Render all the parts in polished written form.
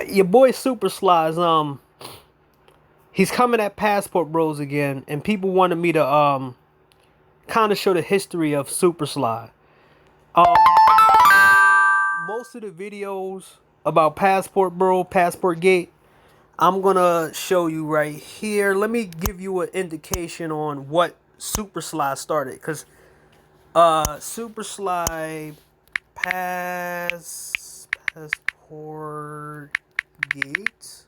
Your boy Super Slies, he's coming at Passport Bros again, and people wanted me to kind of show the history of Super Sly. Um, Most of the videos about Passport Bro, Passport Gate, I'm gonna show you right here. Let me give you an indication on what Super Sly started, cause Super Sly Passport Gate.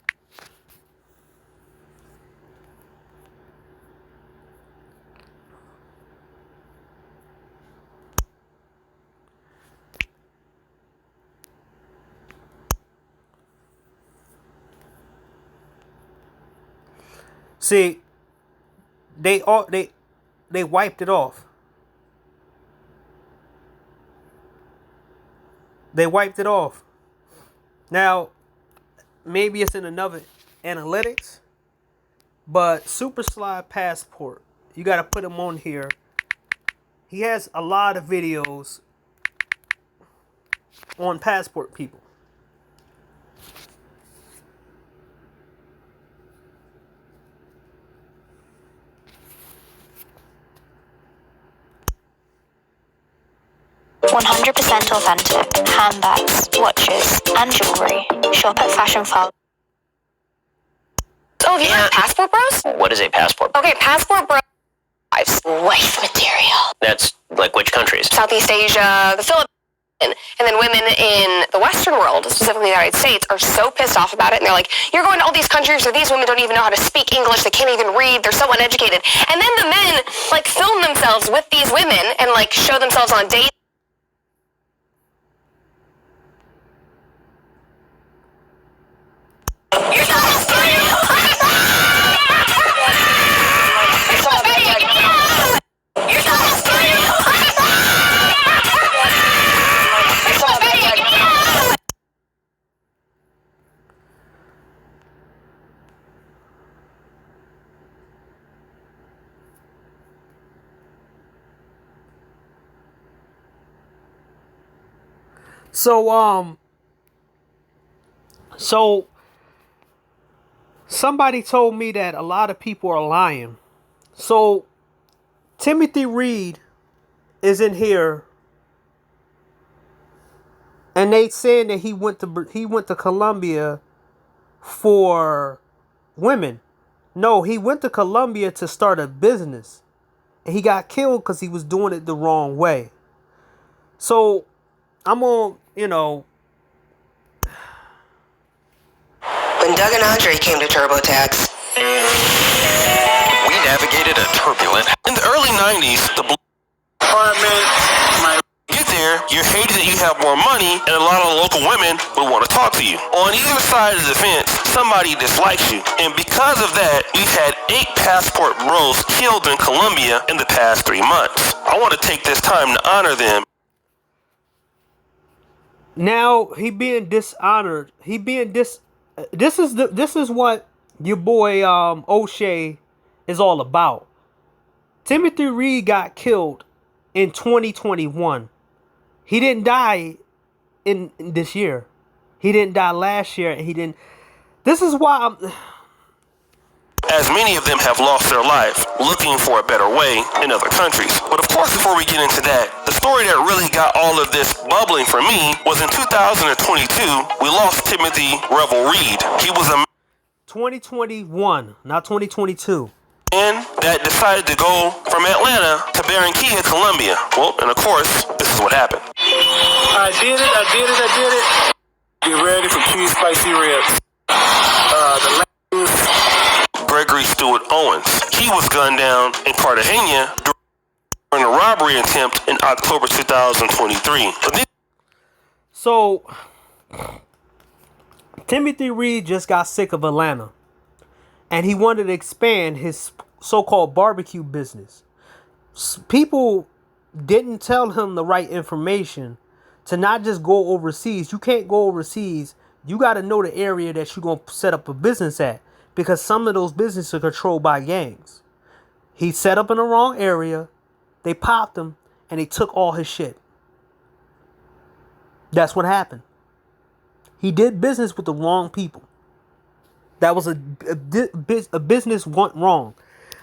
See, they wiped it off. They wiped it off. Now, maybe it's in another analytics, but Super Sly Passport, you got to put him on here. He has a lot of videos on Passport people. "100% authentic handbags, watches, and jewelry. Shop at Fashion File." Oh, have you heard of Passport Bros? What is a passport? Okay, Passport Bros. Wife material. That's like which countries? Southeast Asia, the Philippines, and then women in the Western world, specifically the United States, are so pissed off about it, and they're like, you're going to all these countries where these women don't even know how to speak English, they can't even read, they're so uneducated. And then the men, like, film themselves with these women and, like, show themselves on dates. You're so So somebody told me that a lot of people are lying. So Timothy Reed is in here, and they saying that he went to Colombia for women. No, he went to Colombia to start a business, and he got killed because he was doing it the wrong way. So I'm on, When Doug and Andre came to TurboTax, we navigated a turbulent. In the early 90s, the department, get there, you're hated that you have more money, and a lot of local women would want to talk to you. On either side of the fence, somebody dislikes you. And because of that, we've had 8 Passport Bros killed in Colombia in the past 3 months. I want to take this time to honor them. Now he being dishonored. This is what your boy O'Shea is all about. Timothy Reed got killed in 2021. He didn't die in this year. He didn't die last year, and he didn't. This is why as many of them have lost their life looking for a better way in other countries. But of course, before we get into that, the story that really got all of this bubbling for me was in 2022, we lost Timothy Revel Reed. He was a 2021, not 2022. man that decided to go from Atlanta to Barranquilla, Colombia. Well, and of course, this is what happened. I did it. Get ready for key spicy ribs. Gregory Stewart Owens. He was gunned down in Cartagena during a robbery attempt in October 2023. So, Timothy Reed just got sick of Atlanta, and he wanted to expand his so-called barbecue business. People didn't tell him the right information to not just go overseas. You can't go overseas. You got to know the area that you're going to set up a business at, because some of those businesses are controlled by gangs. He set up in the wrong area. They popped him, and they took all his shit. That's what happened. He did business with the wrong people. That was a business went wrong.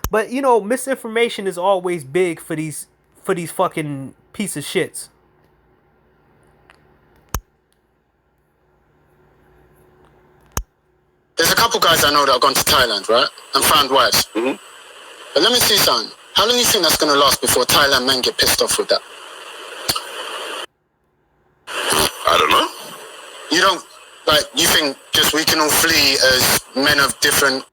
But you know, misinformation is always big for these fucking piece of shits. There's a couple guys I know that have gone to Thailand, right? And found wives. Mm-hmm. But let me see something. How long do you think that's going to last before Thailand men get pissed off with that? I don't know. You don't, like, you think just we can all flee as men of different...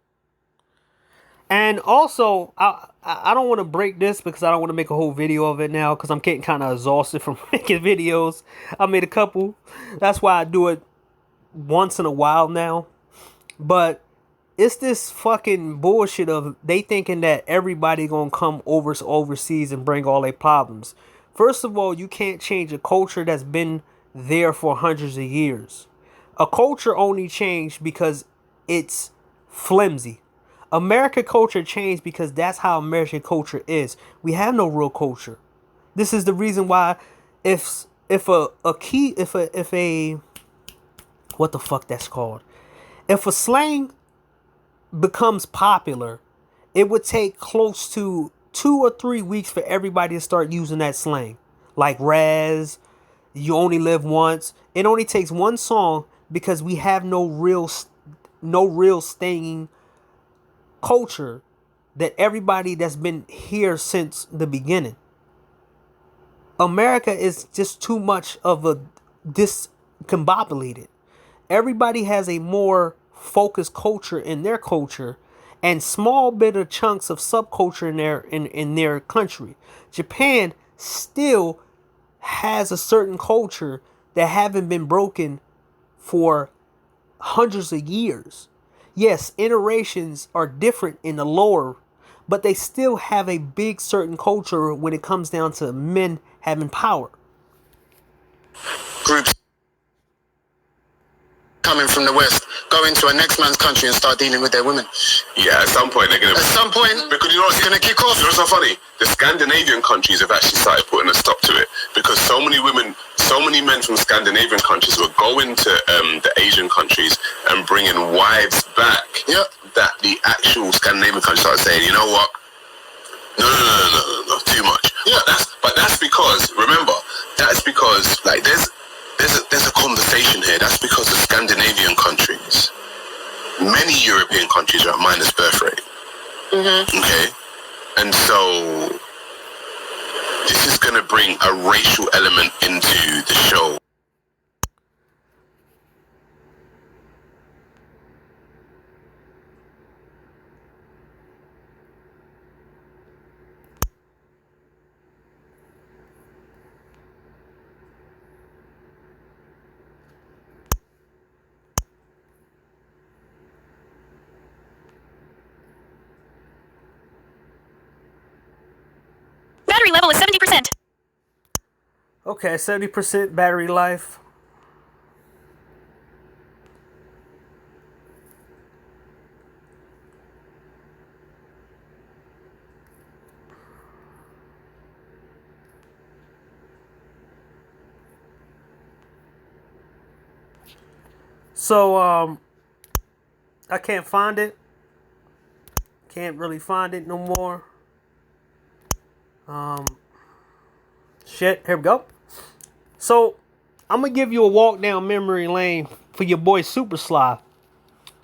And also, I don't want to break this because I don't want to make a whole video of it now because I'm getting kind of exhausted from making videos. I made a couple. That's why I do it once in a while now. But it's this fucking bullshit of they thinking that everybody gonna come overseas and bring all their problems. First of all, you can't change a culture that's been there for hundreds of years. A culture only changed because it's flimsy. American culture changed because that's how American culture is. We have no real culture. This is the reason why if a what the fuck that's called? If a slang becomes popular, it would take close to 2 or 3 weeks for everybody to start using that slang. Like Raz, You Only Live Once. It only takes one song because we have no real staying culture that everybody that's been here since the beginning. America is just too much of a discombobulated. Everybody has a more focused culture in their culture and small bit of chunks of subculture in their country. Japan still has a certain culture that haven't been broken for hundreds of years. Yes, iterations are different in the lore, but they still have a big certain culture when it comes down to men having power. Groups coming from the West go into a next man's country and start dealing with their women. Yeah, at some point they're gonna. At some point, because you know what's gonna kick off. You know what's so funny? The Scandinavian countries have actually started putting a stop to it because so many men from Scandinavian countries were going to the Asian countries and bringing wives back. Yeah. That the actual Scandinavian countries started saying, you know what? No, too much. Yeah. But that's because like there's a conversation here. That's because the Scandinavian countries, many European countries are at minus birth rate. Mm-hmm. Okay, and so this is going to bring a racial element into the show. Battery level is 70%. Okay, 70% battery life. So, I can't find it. Can't really find it no more. Shit, here we go. So, I'm gonna give you a walk down memory lane for your boy Super Sly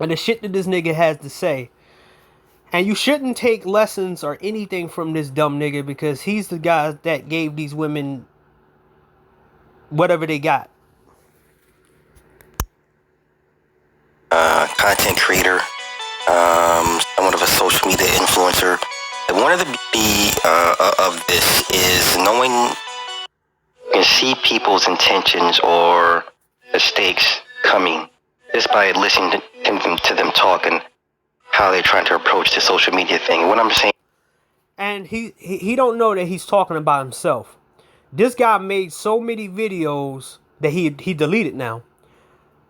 and the shit that this nigga has to say. And you shouldn't take lessons or anything from this dumb nigga because he's the guy that gave these women whatever they got. Content creator, somewhat of a social media influencer. And one of the beauty of this is knowing you can see people's intentions or mistakes coming just by listening to them talk and how they're trying to approach the social media thing. What I'm saying. And he don't know that he's talking about himself. This guy made so many videos that he deleted now.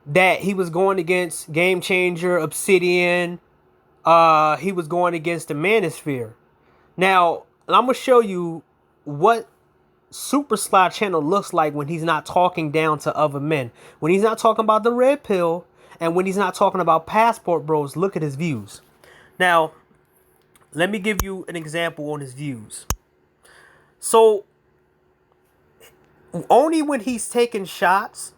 That he was going against Game Changer, Obsidian. He was going against the Manosphere. Now, I'm going to show you what Super Sly channel looks like when he's not talking down to other men. When he's not talking about the red pill, and when he's not talking about Passport Bros, look at his views. Now, let me give you an example on his views. So, only when he's taking shots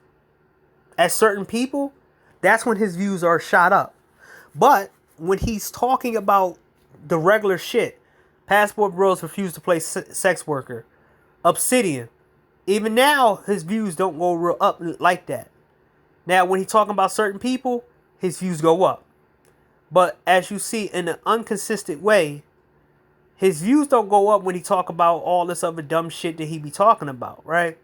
at certain people, that's when his views are shot up. But when he's talking about the regular shit, Passport Bros refuse to play sex worker, Obsidian, even now his views don't go real up like that. Now when he's talking about certain people, his views go up. But as you see, in an inconsistent way, his views don't go up when he talk about all this other dumb shit that he be talking about, right?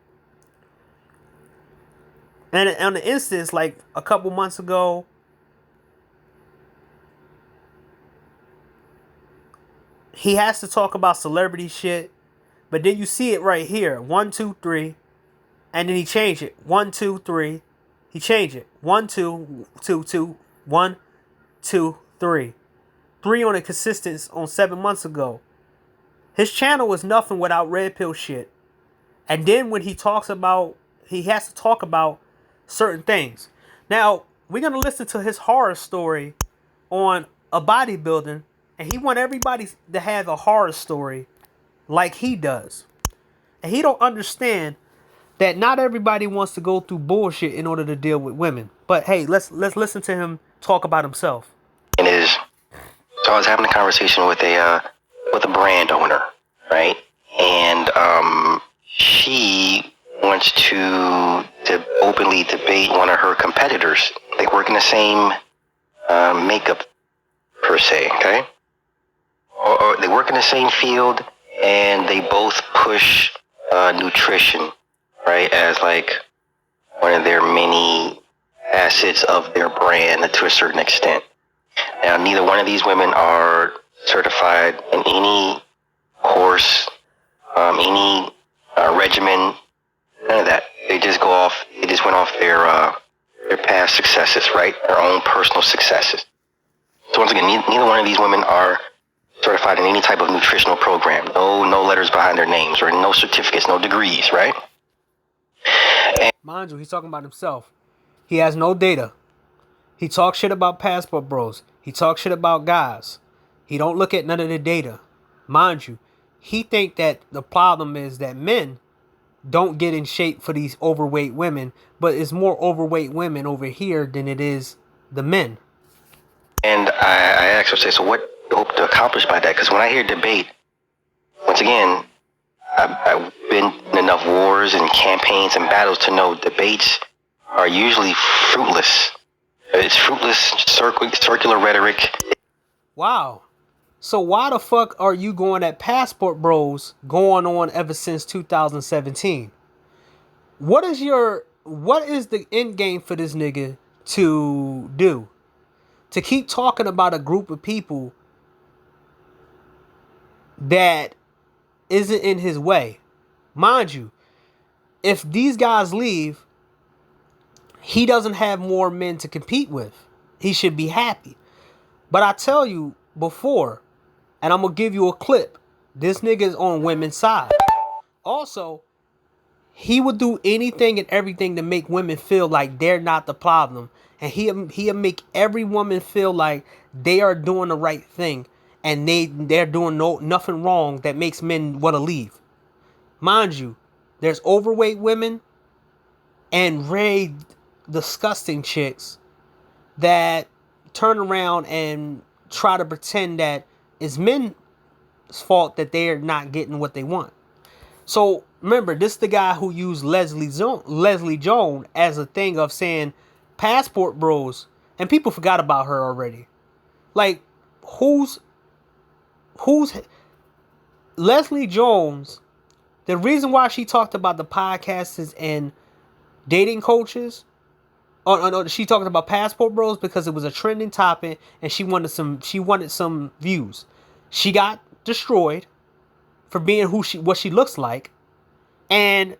And on the instance, like a couple months ago, he has to talk about celebrity shit, but then you see it right here. 1, 2, 3. And then he changed it. 1, 2, 3. He changed it. 1, 2, 2, 2. 1, 2, 3. 3 on a consistent on 7 months ago. His channel was nothing without red pill shit. And then when he talks about, he has to talk about certain things. Now, we're going to listen to his horror story on a bodybuilding. And he want everybody to have a horror story like he does. And he don't understand that not everybody wants to go through bullshit in order to deal with women. But hey, let's listen to him talk about himself. So I was having a conversation with a brand owner, right? And she wants to openly debate one of her competitors. They work in the same makeup per se, okay? Or they work in the same field, and they both push nutrition, right, as like one of their many assets of their brand to a certain extent. Now, neither one of these women are certified in any course, any regimen, none of that. They just went off their past successes, right, their own personal successes. So once again, neither one of these women are certified in any type of nutritional program. No letters behind their names, or no certificates, no degrees, right? Mind you, he's talking about himself. He has no data. He talks shit about Passport Bros. He talks shit about guys. He don't look at none of the data. Mind you, he think that the problem is that men don't get in shape for these overweight women, but it's more overweight women over here than it is the men. And I asked her, so what do you hope to accomplish by that? Because when I hear debate, once again, I've been in enough wars and campaigns and battles to know debates are usually fruitless. It's fruitless, circular rhetoric. Wow. So why the fuck are you going at Passport Bros going on ever since 2017? What is the end game for this nigga to do? To keep talking about a group of people that isn't in his way. Mind you, if these guys leave, he doesn't have more men to compete with. He should be happy. But I tell you before, and I'm going to give you a clip, this nigga is on women's side. Also, he would do anything and everything to make women feel like they're not the problem. And he'll make every woman feel like they are doing the right thing. And they're doing nothing wrong that makes men want to leave. Mind you, there's overweight women and very disgusting chicks that turn around and try to pretend that it's men's fault that they're not getting what they want. So remember, this is the guy who used Leslie Jones as a thing of saying Passport Bros, and people forgot about her already. Like, who's Leslie Jones? The reason why she talked about the podcasters and dating coaches, she talked about Passport Bros because it was a trending topic and she wanted some views. She got destroyed for being what she looks like, and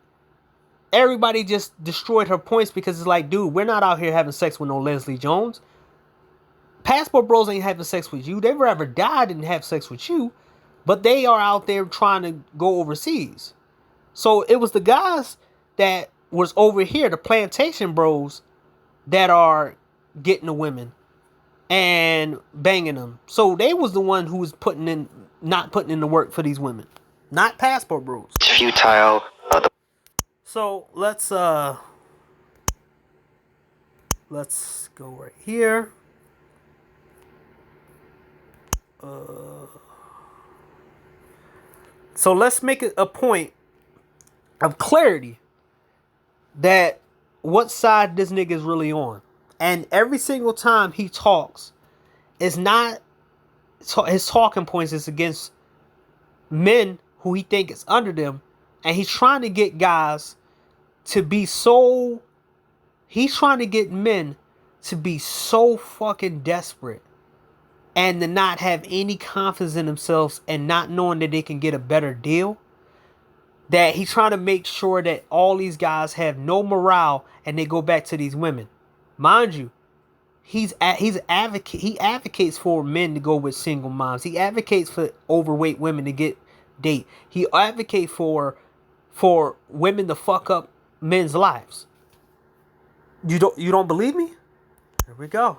everybody just destroyed her points because it's like, dude, we're not out here having sex with no Leslie Jones. Passport Bros ain't having sex with you. They ever died didn't have sex with you, but they are out there trying to go overseas. So it was the guys that was over here, the plantation bros, that are getting the women and banging them. So they was the one who was not putting in the work for these women, not passport bros. It's futile. So let's go right here. So let's make it a point of clarity that what side this nigga is really on. And every single time he talks, it's not his talking points is against men who he think is under them, and he's trying to get guys to be so. He's trying to get men to be so fucking desperate and to not have any confidence in themselves and not knowing that they can get a better deal, that he's trying to make sure that all these guys have no morale and they go back to these women. Mind you, he advocates for men to go with single moms. He advocates for overweight women to date. He advocates for women to fuck up men's lives. You don't believe me? Here we go.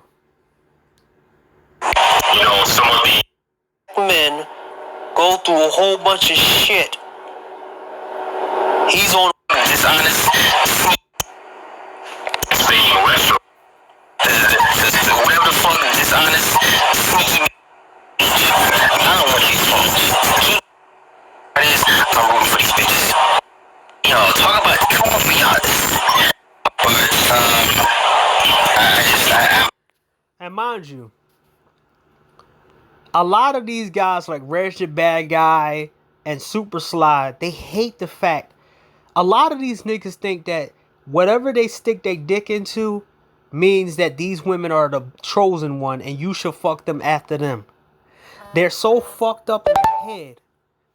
You know, some of these men go through a whole bunch of shit. He's on dishonest sneaky restaurant. Whatever the fuck dishonest sneaky. I don't want these folks. I'm rooting for these bitches. Yo, talk about cool be honest. But and mind you, a lot of these guys like Reg the Bad Guy and Super Sly, they hate the fact. A lot of these niggas think that whatever they stick their dick into means that these women are the chosen one and you should fuck them after them. They're so fucked up in their head.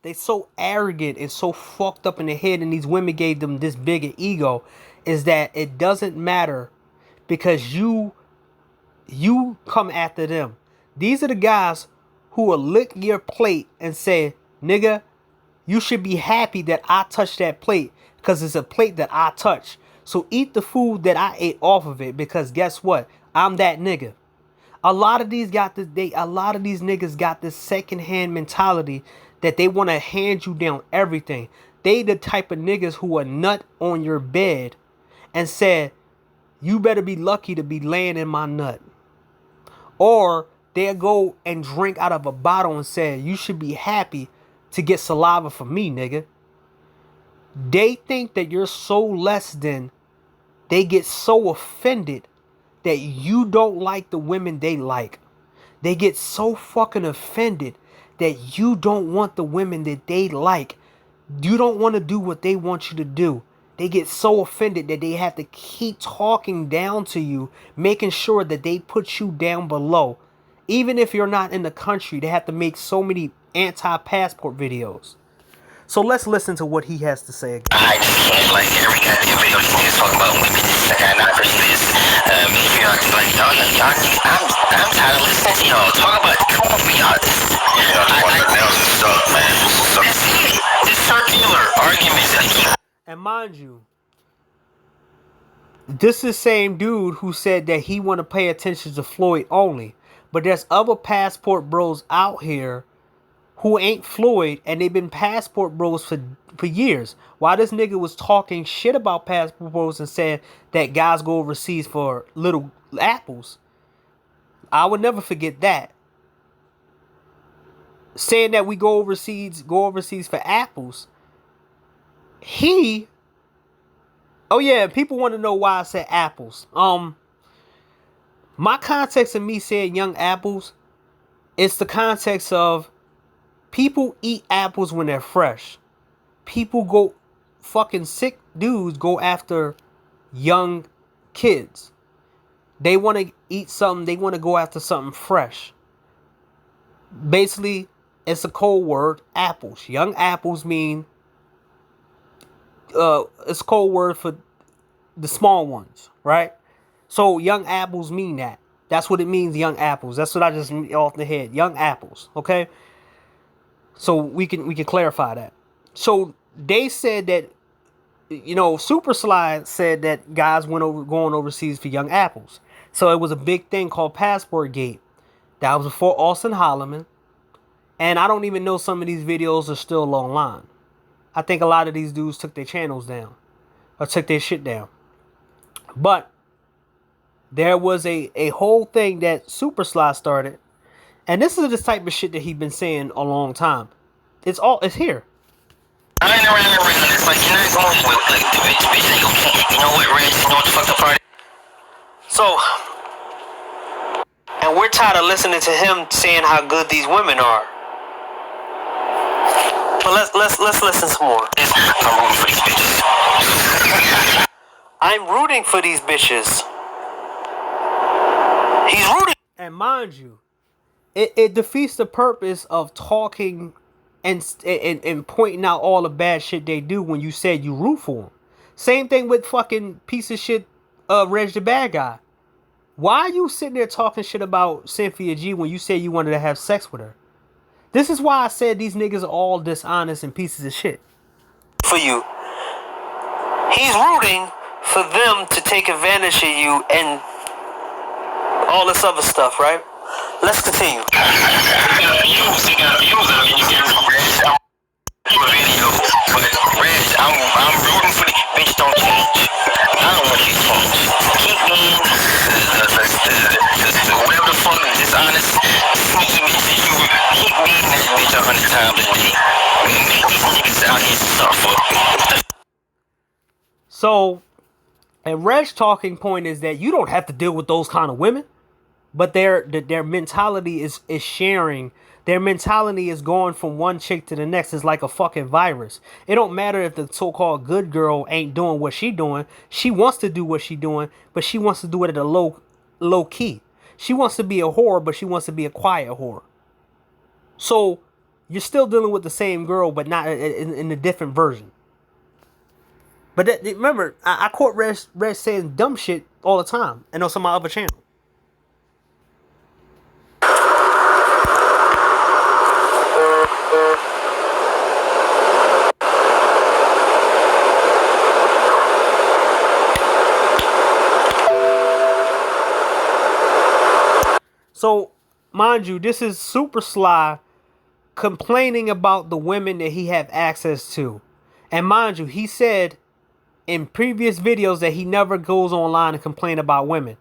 They so arrogant and so fucked up in their head, and these women gave them this bigger ego, is that it doesn't matter because you come after them. These are the guys who will lick your plate and say, nigga, you should be happy that I touched that plate because it's a plate that I touched. So eat the food that I ate off of it because guess what? I'm that nigga. A lot of these niggas got this secondhand mentality that they want to hand you down everything. They the type of niggas who will nut on your bed and said, you better be lucky to be laying in my nut. Or they'll go and drink out of a bottle and say, you should be happy to get saliva from me, nigga. They think that you're so less than. They get so offended that you don't like the women they like. They get so fucking offended that you don't want the women that they like. You don't want to do what they want you to do. They get so offended that they have to keep talking down to you, making sure that they put you down below. Even if you're not in the country, they have to make so many anti-passport videos. So let's listen to what he has to say again. I just can't, like, every goddamn video these niggas talking about women, this, that, not really this. Matriarchs, like, y'all, I'm tired of listening to y'all talk about cool be honest. Y'all just want to nails and stuff, man. That's it. It's circular arguments that keep. And mind you, this is the same dude who said that he want to pay attention to Floyd only. But there's other passport bros out here who ain't Floyd, and they've been passport bros for years. While this nigga was talking shit about passport bros and saying that guys go overseas for little apples, I would never forget that. Saying that we go overseas for apples. Oh yeah, people want to know why I said apples. My context of me saying young apples, it's the context of people eat apples when they're fresh. Fucking sick dudes go after young kids. They want to eat something, they want to go after something fresh. Basically, it's a code word, apples. Young apples mean, it's a code word for the small ones, right? So young apples mean that. That's what it means, young apples. That's what I just off the head. Young apples, okay? So we can clarify that. So they said that, you know, Super Sly said that guys going overseas for young apples. So it was a big thing called Passport Gate. That was before Austin Holloman. And I don't even know some of these videos are still online. I think a lot of these dudes took their channels down. Or took their shit down. But there was a whole thing that Super Sly started. And this is the type of shit that he's been saying a long time. It's here. I ain't around. It's like you're not going with like the bitch ain't gonna. You know what, Reg? You know what the fuck the party? So, and we're tired of listening to him saying how good these women are. But let's listen some more. I'm rooting for these bitches. I'm rooting for these bitches. He's rooting. And mind you, it defeats the purpose of talking and pointing out all the bad shit they do when you said you root for them. Same thing with fucking piece of shit Reg the Bad Guy. Why are you sitting there talking shit about Cynthia G when you said you wanted to have sex with her? This is why I said these niggas are all dishonest and pieces of shit. For you. He's rooting for them to take advantage of you and all this other stuff, right? Let's continue. I'm rooting for the bitch. Don't change. I don't want you to change. Keep being whatever the fuck dishonest, sneaky bitches. You keep being that bitch 100 times a day. Make these niggas out here suffer. So, and Reg's talking point is that you don't have to deal with those kind of women. But their mentality is sharing. Their mentality is going from one chick to the next. It's like a fucking virus. It don't matter if the so-called good girl ain't doing what she doing. She wants to do what she doing, but she wants to do it at a low key. She wants to be a whore, but she wants to be a quiet whore. So you're still dealing with the same girl, but not in a different version. But remember, I caught Reg saying dumb shit all the time, and on some of my other channels. So, mind you, this is Super Sly complaining about the women that he have access to. And mind you, he said in previous videos that he never goes online and complain about women.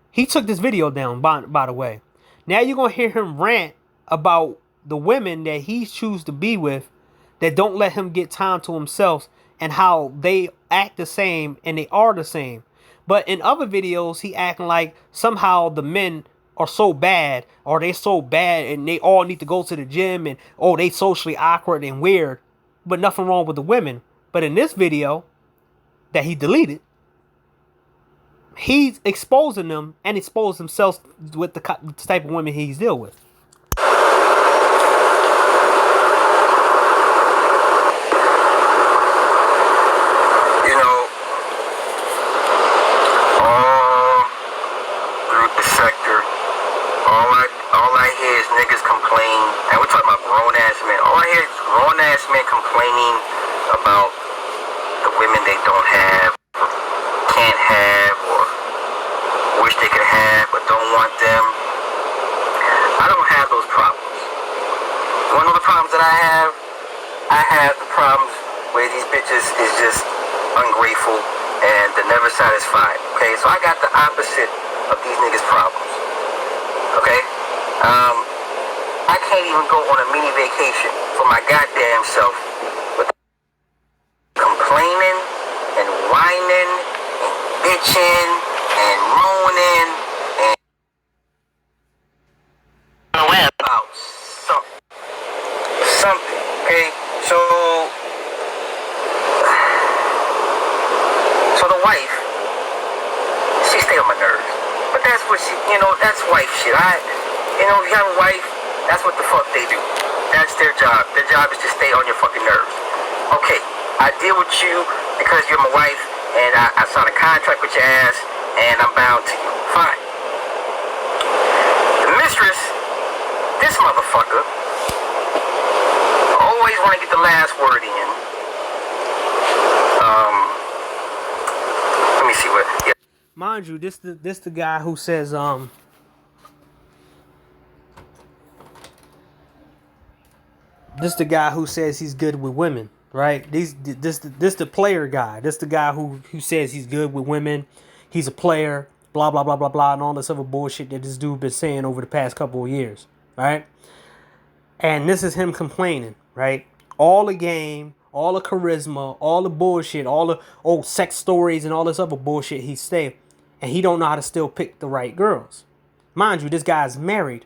He took this video down, by the way. Now you're going to hear him rant about the women that he chooses to be with that don't let him get time to himself and how they act the same and they are the same. But in other videos, he acting like somehow the men are so bad, or they so bad and they all need to go to the gym, and oh, they socially awkward and weird, but nothing wrong with the women. But in this video that he deleted, he's exposing them and exposed himself with the type of women he's deal with. You know, all through the sector, all I hear is niggas complain, and we're talking about grown-ass men. All I hear is grown-ass men complaining about the women they don't have, or can't have, or wish they could have, but don't want them. I don't have those problems. One of the problems that I have the problems where these bitches is just ungrateful and they're never satisfied. Okay, so I got the opposite of these niggas' problems. Okay? I can't even go on a mini vacation for my goddamn self without complaining and whining and bitching and moaning and about something. Okay? So the wife, she stay on my nerves. But that's what she, that's wife shit. If you have a wife, that's what the fuck they do. That's their job. Their job is to stay on your fucking nerves. Okay, I deal with you because you're my wife, and I signed a contract with your ass, and I'm bound to you. Fine. The mistress, this motherfucker, always want to get the last word in, mind you, this the guy who says this the guy who says he's good with women, right? This the player guy. This the guy who says he's good with women. He's a player, blah blah blah blah blah, and all this other bullshit that this dude been saying over the past couple of years, right? And this is him complaining, right? All the game, all the charisma, all the bullshit, all the old sex stories and all this other bullshit he say, and he don't know how to still pick the right girls. Mind you, this guy's married,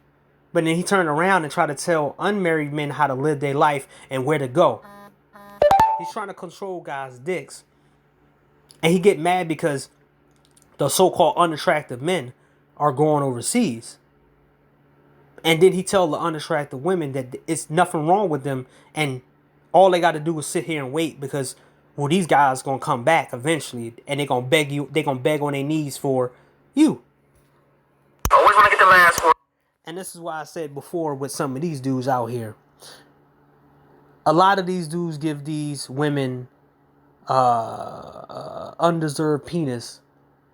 but then he turned around and tried to tell unmarried men how to live their life and where to go. He's trying to control guys' dicks, and he get mad because the so-called unattractive men are going overseas. And then he tell the unattractive women that it's nothing wrong with them, and all they got to do is sit here and wait because, well, these guys gonna come back eventually, and they gonna beg on their knees for you. Always want to get the last word. And this is why I said before with some of these dudes out here, a lot of these dudes give these women undeserved penis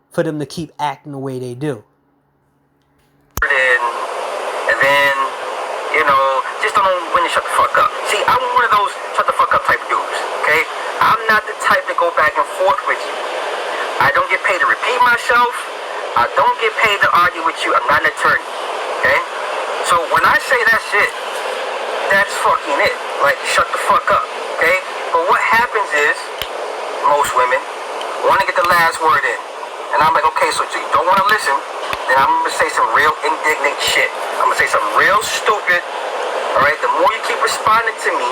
for them to keep acting the way they do. And then, you know, just don't know when to shut the fuck up. See, I'm one of those shut the fuck up type dudes, okay? I'm not the type to go back and forth with you. I don't get paid to repeat myself. I don't get paid to argue with you. I'm not an attorney, okay? So when I say that shit, that's fucking it. Like, shut the fuck up, okay? But what happens is, most women want to get the last word in. And I'm like, okay, so you don't want to listen, then I'm going to say some real indignant shit. I'm going to say something real stupid, all right? The more you keep responding to me,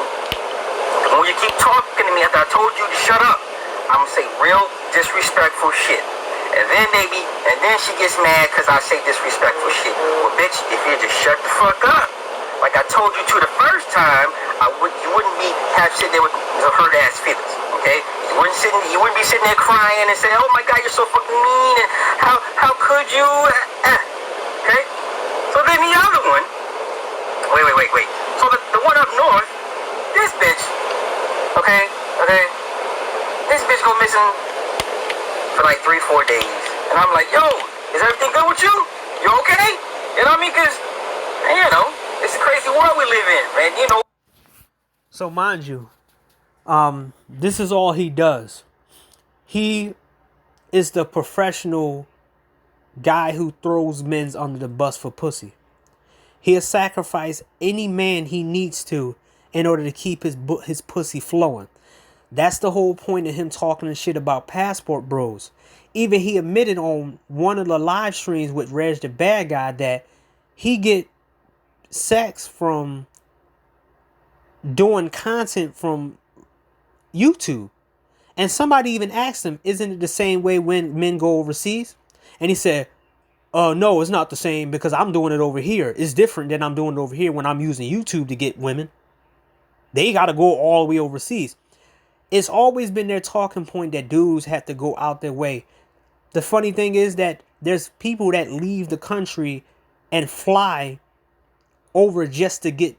the more you keep talking to me after I told you to shut up, I'm going to say real disrespectful shit. And then she gets mad because I say disrespectful shit. Well, bitch, if you just shut the fuck up, like I told you to the first time, you wouldn't be sitting there with hurt ass feelings, okay? You wouldn't be sitting there crying and saying, "Oh my God, you're so fucking mean," and how could you? Okay? So then the other one, wait. So the one up north, this bitch, okay, this bitch go missing for like 3-4 days, and I'm like, "Yo, is everything good with you? You okay?" You know what I mean? Because, you know, it's a crazy world we live in, man. You know. So mind you, this is all he does. He is the professional guy who throws men under the bus for pussy. He'll sacrifice any man he needs to in order to keep his pussy flowing. That's the whole point of him talking and shit about Passport Bros. Even he admitted on one of the live streams with Reg the Bad Guy that he get sex from doing content from YouTube. And somebody even asked him, isn't it the same way when men go overseas? And he said, no, it's not the same because I'm doing it over here. It's different than I'm doing it over here when I'm using YouTube to get women. They got to go all the way overseas. It's always been their talking point that dudes have to go out their way. The funny thing is that there's people that leave the country and fly over just to get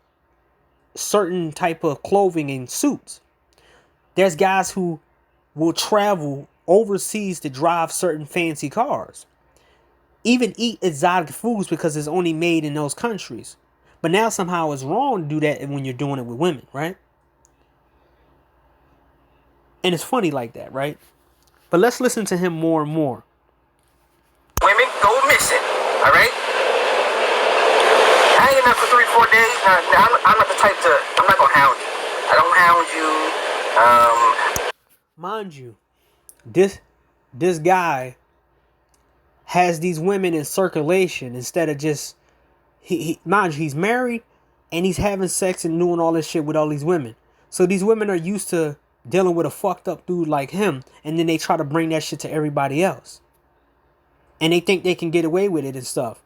certain type of clothing and suits. There's guys who will travel overseas to drive certain fancy cars. Even eat exotic foods because it's only made in those countries. But now somehow it's wrong to do that when you're doing it with women, right? And it's funny like that, right? But let's listen to him more and more. Women go missing, all right? I ain't enough for 3-4 days. Now, I'm not the type to, I'm not going to hound you. I don't hound you. Mind you, this guy has these women in circulation instead of just, mind you, he's married and he's having sex and doing all this shit with all these women. So these women are used to dealing with a fucked up dude like him, and then they try to bring that shit to everybody else. And they think they can get away with it and stuff.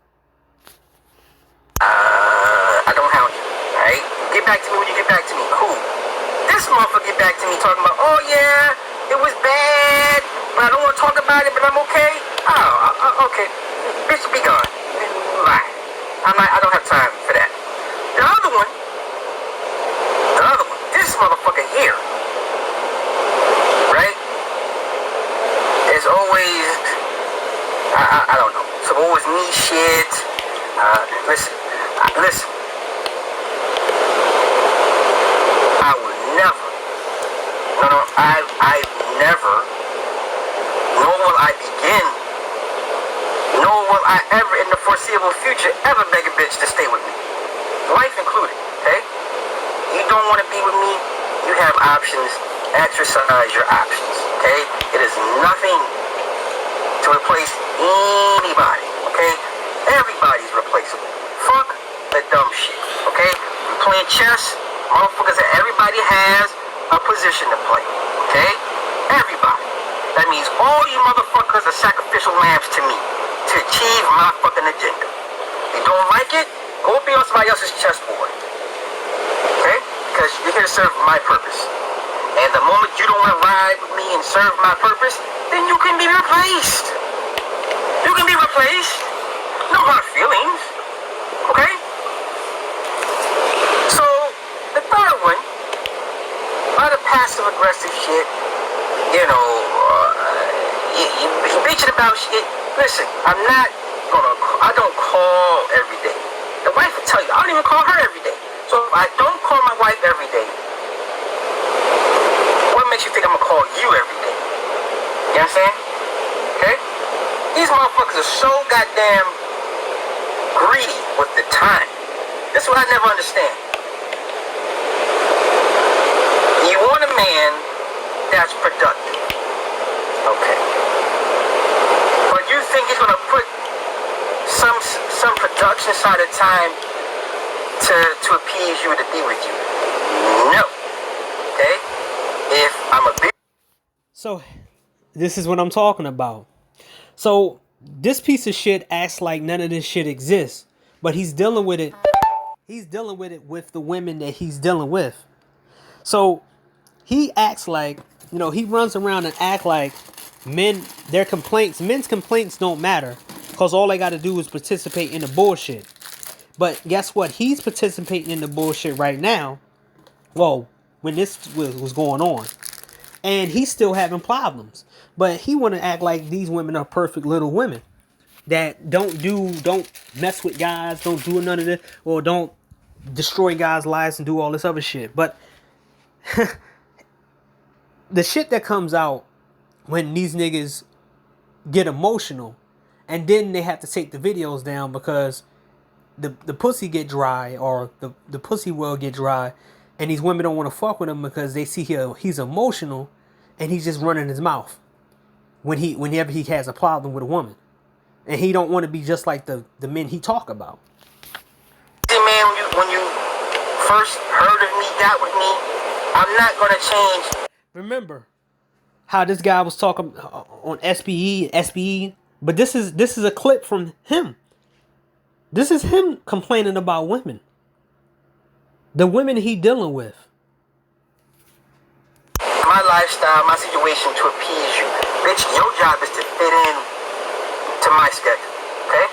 I don't hound you, alright? Get back to me when you get back to me. Who? This motherfucker get back to me talking about, oh yeah, it was bad, but I don't want to talk about it, but I'm okay. Oh, okay. Bitch, be gone. Bye. I don't have time for that. The other one, this motherfucker here, right, is always was me shit. Listen. I would never. No, I've never. Nor will I begin. Nor will I ever in the foreseeable future ever beg a bitch to stay with me. Wife included, okay? You don't want to be with me, you have options. Exercise your options, okay? It is nothing to replace anybody, okay? Everybody's replaceable. Fuck the dumb shit, okay? We playing chess, motherfuckers, that everybody has a position to play, okay? Everybody. That means all you motherfuckers are sacrificial lambs to me to achieve my fucking agenda. You don't like it? Go be on somebody else's chessboard, okay? Because you're here to serve my purpose. And the moment you don't want to ride with me and serve my purpose, then you can be replaced. You can be replaced. No hard feelings. Okay? So, the third one, by the passive-aggressive shit, you know, you bitching about shit. Listen, I don't call every day. The wife will tell you, I don't even call her every day. So if I don't call my wife every day, what makes you think I'm gonna call you every day? You know what I'm saying? Okay? These motherfuckers are so goddamn greedy with the time. That's what I never understand. You want a man that's productive. Okay. But you think he's gonna put some production side of time to appease you, to be with you? No. Okay? If I'm a big... So, this is what I'm talking about. So, this piece of shit acts like none of this shit exists. But he's dealing with it. He's dealing with it with the women that he's dealing with. So, he acts like, you know, he runs around and act like men's complaints don't matter. Because all they got to do is participate in the bullshit. But guess what? He's participating in the bullshit right now. Well, when this was going on. And he's still having problems. But he want to act like these women are perfect little women. That don't mess with guys, don't do none of this. Or don't destroy guys' lives and do all this other shit. But the shit that comes out when these niggas get emotional. And then they have to take the videos down because the pussy get dry. Or the pussy will get dry. And these women don't want to fuck with him because they see he's emotional and he's just running his mouth whenever he has a problem with a woman. And he don't want to be just like the men he talk about. Hey man, when you first heard of me, got with me, I'm not going to change. Remember how this guy was talking on SBE, but this is a clip from him. This is him complaining about women. The women he dealing with. My lifestyle, my situation to appease you. Bitch, your job is to fit in to my schedule, okay?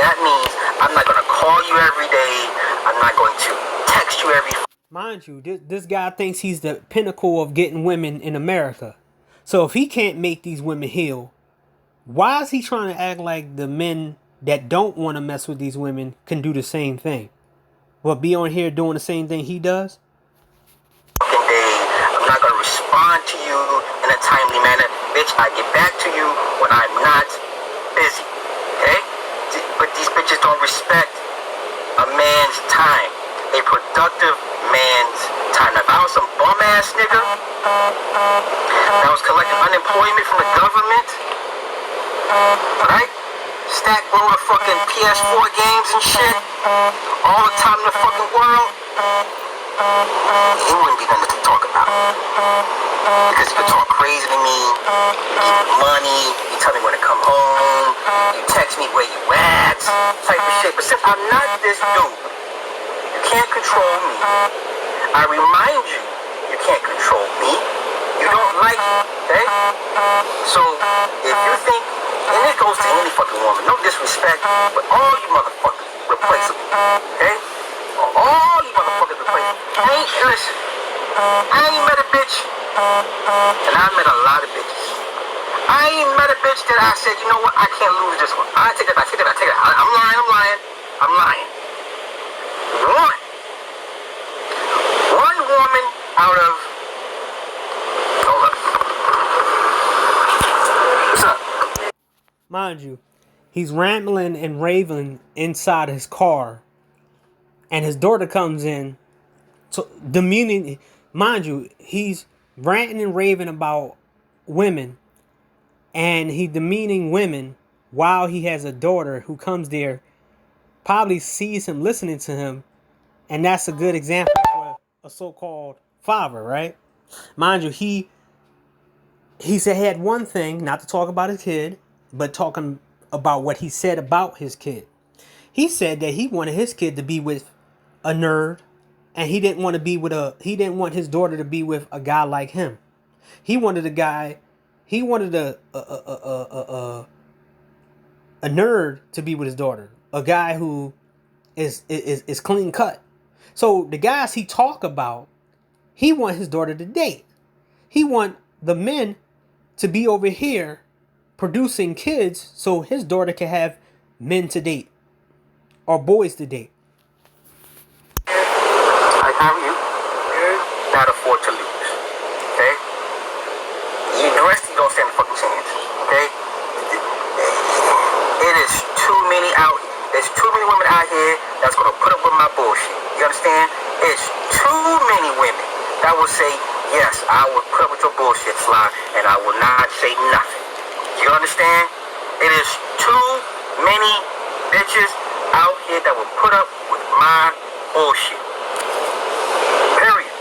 That means I'm not going to call you every day. I'm not going to text you every... Mind you, this guy thinks he's the pinnacle of getting women in America. So if he can't make these women heal, why is he trying to act like the men that don't want to mess with these women can do the same thing? Well, be on here doing the same thing he does? I'm not going to respond to you in a timely manner. Bitch, I get back to you when I'm not busy. Okay? But these bitches don't respect a man's time. A productive man's time. Now, if I was some bum-ass nigga that was collecting unemployment from the government, right? Stack load of fucking PS4 games and shit all the time in the fucking world, it wouldn't be nothing to talk about. Because you can talk crazy to me, you give me money, you tell me when to come home, you text me where you at, type of shit. But since I'm not this dude, you can't control me. I remind you, you can't control me. You don't like me, okay? So, if you think, and it goes to any fucking woman, no disrespect, but all you motherfuckers replaceable, okay? All you motherfuckers replaceable. Listen, I ain't met a bitch, and I met a lot of bitches. I ain't met a bitch that I said, you know what, I can't lose this one. I take that back. I'm lying. One woman out of, hold up. What's up? Mind you, he's rambling and raving inside his car, and his daughter comes in. So demeaning, mind you, he's ranting and raving about women, and he demeaning women while he has a daughter who comes there, probably sees him listening to him, and that's a good example for a so-called father, right? Mind you, he said he had one thing, not to talk about his kid, but talking about what he said about his kid. He said that he wanted his kid to be with a nerd, and he didn't want his daughter to be with a guy like him. He wanted a nerd to be with his daughter, a guy who is clean cut. So the guys he talk about, he want his daughter to date. He want the men to be over here producing kids so his daughter can have men to date or boys to date. How are you? Not afford to lose. Okay? The rest of you don't stand a fucking chance. Okay? It is too many out here. There's too many women out here that's gonna put up with my bullshit. You understand? It's too many women that will say, yes, I will put up with your bullshit, Sly, and I will not say nothing. You understand? It is too many bitches out here that will put up with my bullshit. Period.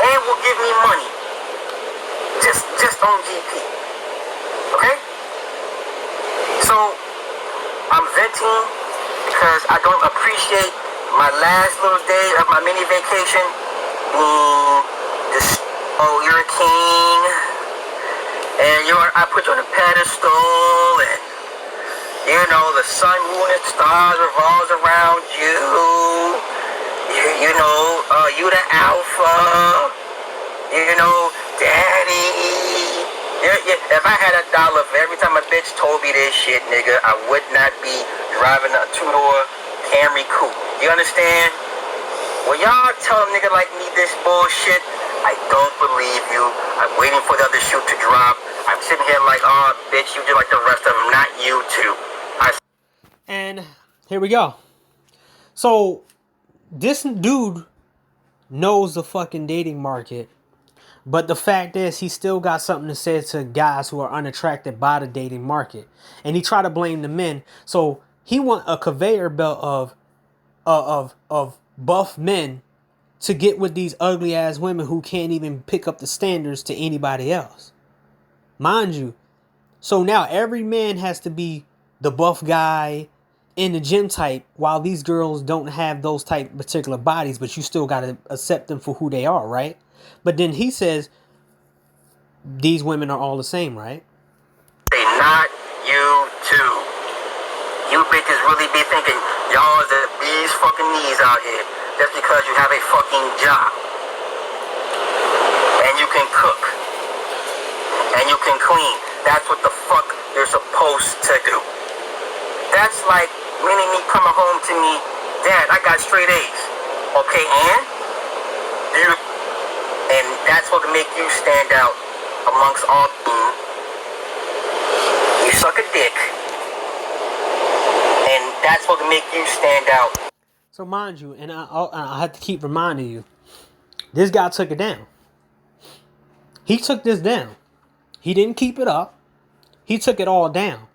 And will give me money. Just on GP. Okay? So, I'm venting because I don't appreciate my last little day of my mini vacation being just, oh, you're a king, and I put you on a pedestal, and, you know, the sun, moon, and stars revolves around you. You know, you the alpha, you know, daddy. Yeah, if I had $1 for every time a bitch told me this shit, nigga, I would not be driving a two-door Camry coupe. You understand? When y'all tell a nigga like me this bullshit, I don't believe you. I'm waiting for the other shoe to drop. I'm sitting here like, oh, bitch, you just like the rest of them, not you too. And here we go. So, this dude knows the fucking dating market, but the fact is he still got something to say to guys who are unattracted by the dating market, and he try to blame the men. So he want a conveyor belt of buff men to get with these ugly ass women who can't even pick up the standards to anybody else, mind you. So now every man has to be the buff guy in the gym type, while these girls don't have those type particular bodies, but you still got to accept them for who they are, right? But then he says these women are all the same, right? They not you too. You bitches really be thinking y'all is the bees fucking knees out here just because you have a fucking job. And you can cook. And you can clean. That's what the fuck you're supposed to do. That's like meaning me coming home to me, Dad, I got straight A's. Okay, and that's what will make you stand out amongst all you suck a dick. And that's what will make you stand out. So mind you, and I have to keep reminding you, this guy took it down. He took this down. He didn't keep it up. He took it all down.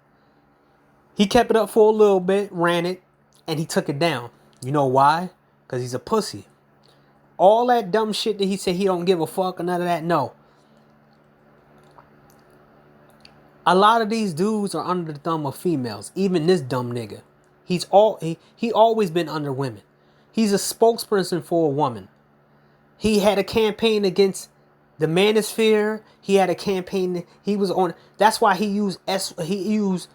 He kept it up for a little bit, ran it, and he took it down. You know why? Because he's a pussy. All that dumb shit that he said he don't give a fuck or none of that, no. A lot of these dudes are under the thumb of females. Even this dumb nigga. He always been under women. He's a spokesperson for a woman. He had a campaign against the manosphere. He had a campaign. He was on. That's why he used SPE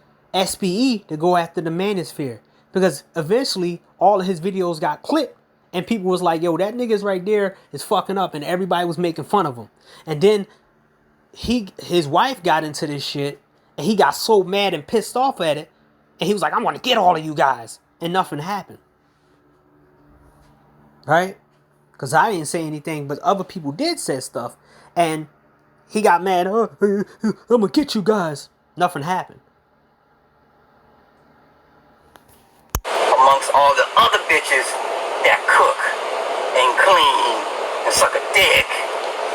to go after the manosphere, because eventually all of his videos got clipped and people was like, yo, that nigga's right there is fucking up, and everybody was making fun of him. And then his wife got into this shit, and he got so mad and pissed off at it, and he was like, "I'm gonna get all of you guys," and nothing happened. Right? Because I didn't say anything, but other people did say stuff, and he got mad. "Oh, I'm gonna get you guys." Nothing happened. Amongst all the other bitches that cook and clean and suck a dick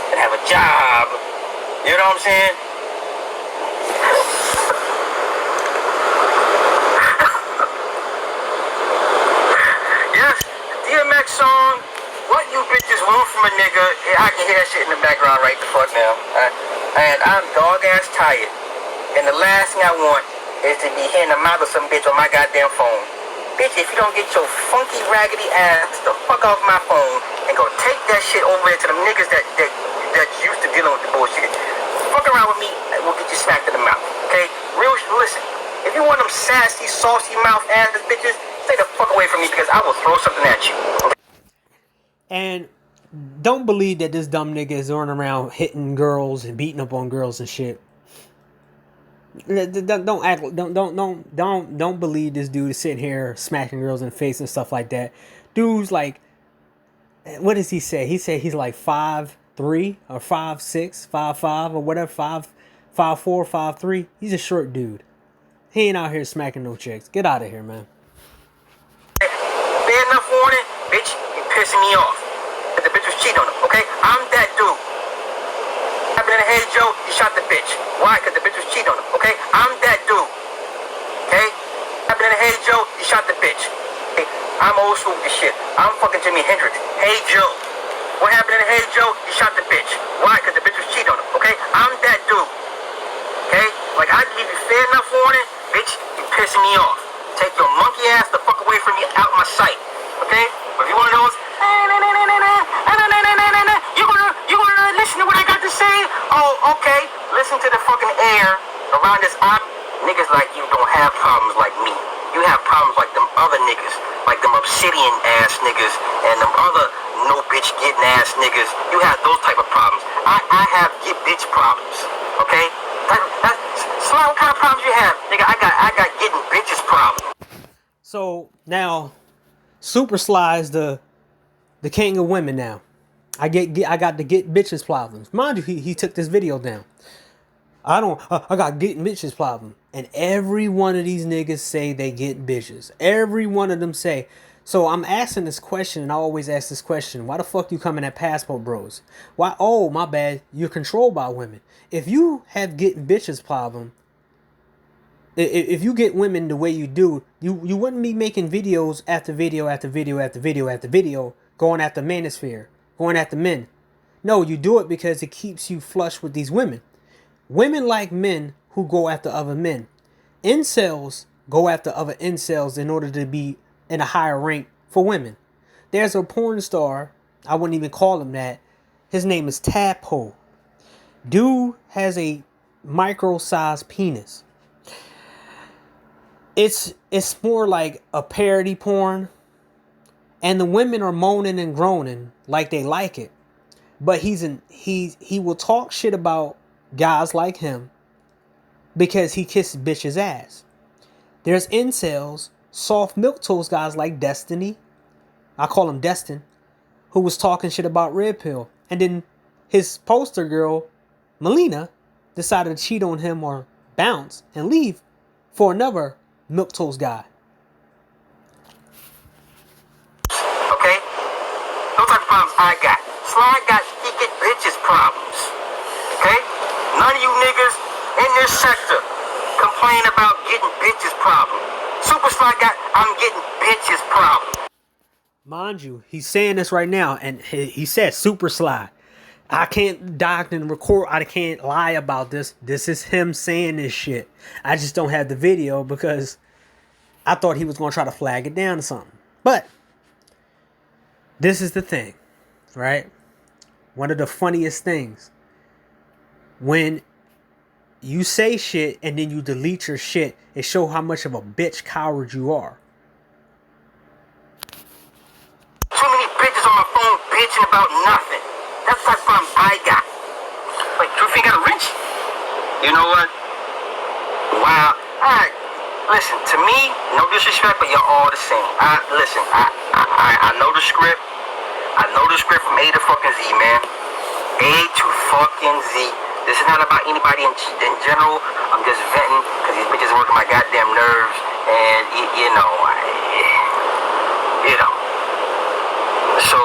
and have a job. You know what I'm saying? Yes, the DMX song, "What You Bitches Want From a Nigga," I can hear that shit in the background right the fuck now. And I'm dog ass tired. And the last thing I want is to be hearing the mouth of some bitch on my goddamn phone. Bitch, if you don't get your funky, raggedy ass the fuck off my phone and go take that shit over there to them niggas that used to dealing with the bullshit. Fuck around with me, we'll get you smacked in the mouth, okay? Listen, if you want them sassy, saucy mouth ass bitches, stay the fuck away from me because I will throw something at you. Okay? And don't believe that this dumb nigga is running around hitting girls and beating up on girls and shit. Don't believe this dude is sitting here smacking girls in the face and stuff like that. Dude's like, what does he say? He said he's like 5'3" or 5'6", 5'5" or whatever, 5'4", 5'3". He's a short dude. He ain't out here smacking no chicks. Get out of here, man. Fair enough warning, bitch, you pissing me off. But the bitch was cheating on him, okay? I'm that dude. Happened in the Hey Joe, he shot the bitch. Why? Because the bitch was cheating on him, okay? I'm that dude. Okay? Happened in the Hey Joe, he shot the bitch. Okay? I'm old school with this shit. I'm fucking Jimi Hendrix. Hey Joe. What happened in the Hey Joe, he shot the bitch. Why? Because the bitch was cheating on him, okay? I'm that dude. Okay? Like, I give you fair enough warning, bitch, you pissing me off. Take your monkey ass the fuck away from me, out my sight. Okay? But if you one of those, you gonna listen to what I got to say? Oh, okay. Listen to the fucking air around this niggas like you don't have problems like me. You have problems like them other niggas, like them obsidian ass niggas and them other no bitch getting ass niggas. You have those type of problems. I have get bitch problems. Okay? Sly, what kind of problems you have? Nigga, I got getting bitches problems. So now Super Sly is the king of women now. I got to get bitches problems. Mind you, he took this video down. I got getting bitches problem. And every one of these niggas say they get bitches. Every one of them say. So I'm asking this question, and I always ask this question. Why the fuck you coming at Passport Bros? Why? Oh, my bad. You're controlled by women. If you have getting bitches problem, if you get women the way you do, you wouldn't be making videos after video after video after video after video going after manosphere, going after men. No, you do it because it keeps you flush with these women. Women like men who go after other men. Incels go after other incels in order to be in a higher rank for women. There's a porn star, I wouldn't even call him that. His name is Tadpole. Dude has a micro-sized penis. It's more like a parody porn. And the women are moaning and groaning like they like it. But he will talk shit about guys like him because he kisses bitches' ass. There's incels, soft milquetoast guys like Destiny. I call him Destin, who was talking shit about Red Pill. And then his poster girl, Melina, decided to cheat on him or bounce and leave for another milquetoast guy. Okay? Those type of problems I got. Sly got he get bitches problems. Okay? None of you niggas in this sector complain about getting bitches problems. Super Sly got I'm getting bitches problems. Mind you, he's saying this right now, and he said Super Sly. I can't document and record. I can't lie about this. This is him saying this shit. I just don't have the video because I thought he was going to try to flag it down or something. But this is the thing, right? One of the funniest things. When you say shit and then you delete your shit, it shows how much of a bitch coward you are. Too many bitches on my phone bitching about nothing. That's the type of problem I got. Like, you think I bitch. You know what? Wow. Alright. Listen, to me, no disrespect, but you're all the same. I know the script. I know the script from A to fucking Z, man. A to fucking Z. This is not about anybody in general. I'm just venting because these bitches working my goddamn nerves. And, you know. So,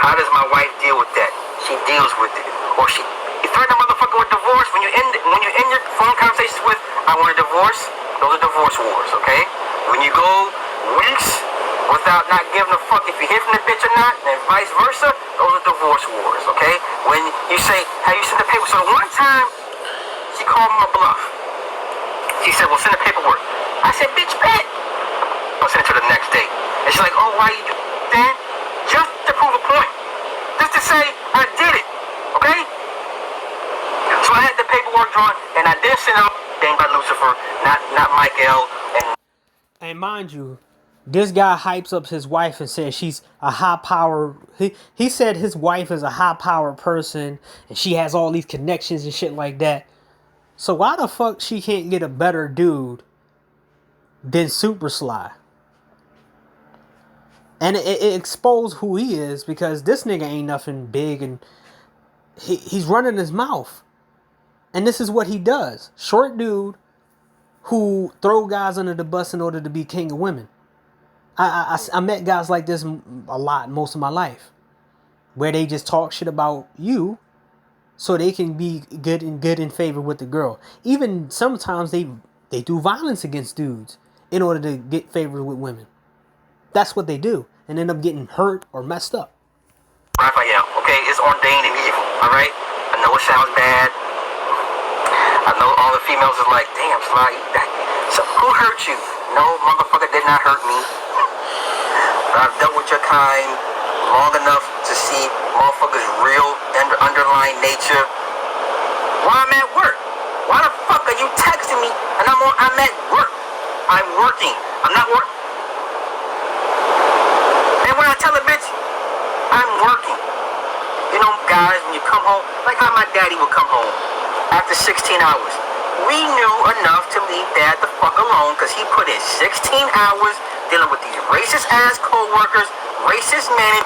how does my wife deal with that? She deals with it. Or you threaten a motherfucker with divorce when you end your phone conversations with, I want a divorce. Those are divorce wars, okay? When you go weeks without not giving a fuck if you hear from the bitch or not, and vice versa, those are divorce wars, okay? When you say, have you sent the paper? So one time, she called my bluff. She said, well, send the paperwork. I said, bitch, bet. I'll send it to the next day. And she's like, oh, why you do that? Just to prove a point. Just to say, I did it, okay? So I had the paperwork drawn, and I did send out Dane by Lucifer, not Michael. And mind you, this guy hypes up his wife and says she's a high power. He said his wife is a high power person and she has all these connections and shit like that. So why the fuck she can't get a better dude than Super Sly? And it exposed who he is because this nigga ain't nothing big and he's running his mouth. And this is what he does. Short dude who throw guys under the bus in order to be king of women. I met guys like this a lot most of my life, where they just talk shit about you so they can be good in favor with the girl. Even sometimes they do violence against dudes in order to get favor with women. That's what they do, and end up getting hurt or messed up. Raphael, okay, it's ordained and evil, all right? I know it sounds bad. I know all the females are like, damn, Sly, so who hurt you? No, motherfucker did not hurt me. But I've dealt with your kind long enough to see motherfuckers' real underlying nature. While I'm at work. Why the fuck are you texting me and I'm at work? I'm working. I'm not working. And when I tell a bitch, I'm working. You know, guys, when you come home, like how my daddy would come home after 16 hours. We knew enough to leave Dad the fuck alone because he put in 16 hours dealing with these racist ass co-workers, racist men.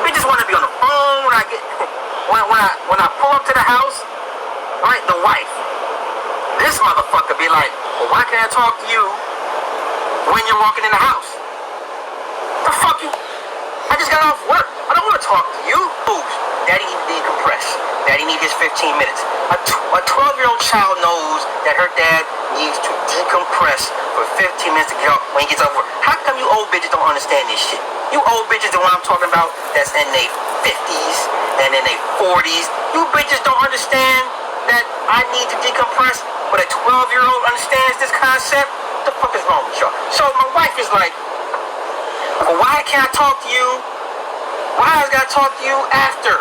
Bitches want to be on the phone when I get when I pull up to the house. Right, the wife. This motherfucker be like, well, why can't I talk to you when you're walking in the house? The fuck you? I just got off work. I don't want to talk to you. Oops. Daddy needs to decompress. Daddy needs his 15 minutes. A 12-year-old child knows that her dad needs to decompress for 15 minutes to get out when he gets over. How come you old bitches don't understand this shit? You old bitches, the one I'm talking about, that's in their 50s and in their 40s. You bitches don't understand that I need to decompress, but a 12-year-old understands this concept? What the fuck is wrong with y'all? So my wife is like, well, why can't I talk to you? Why I gotta talk to you after?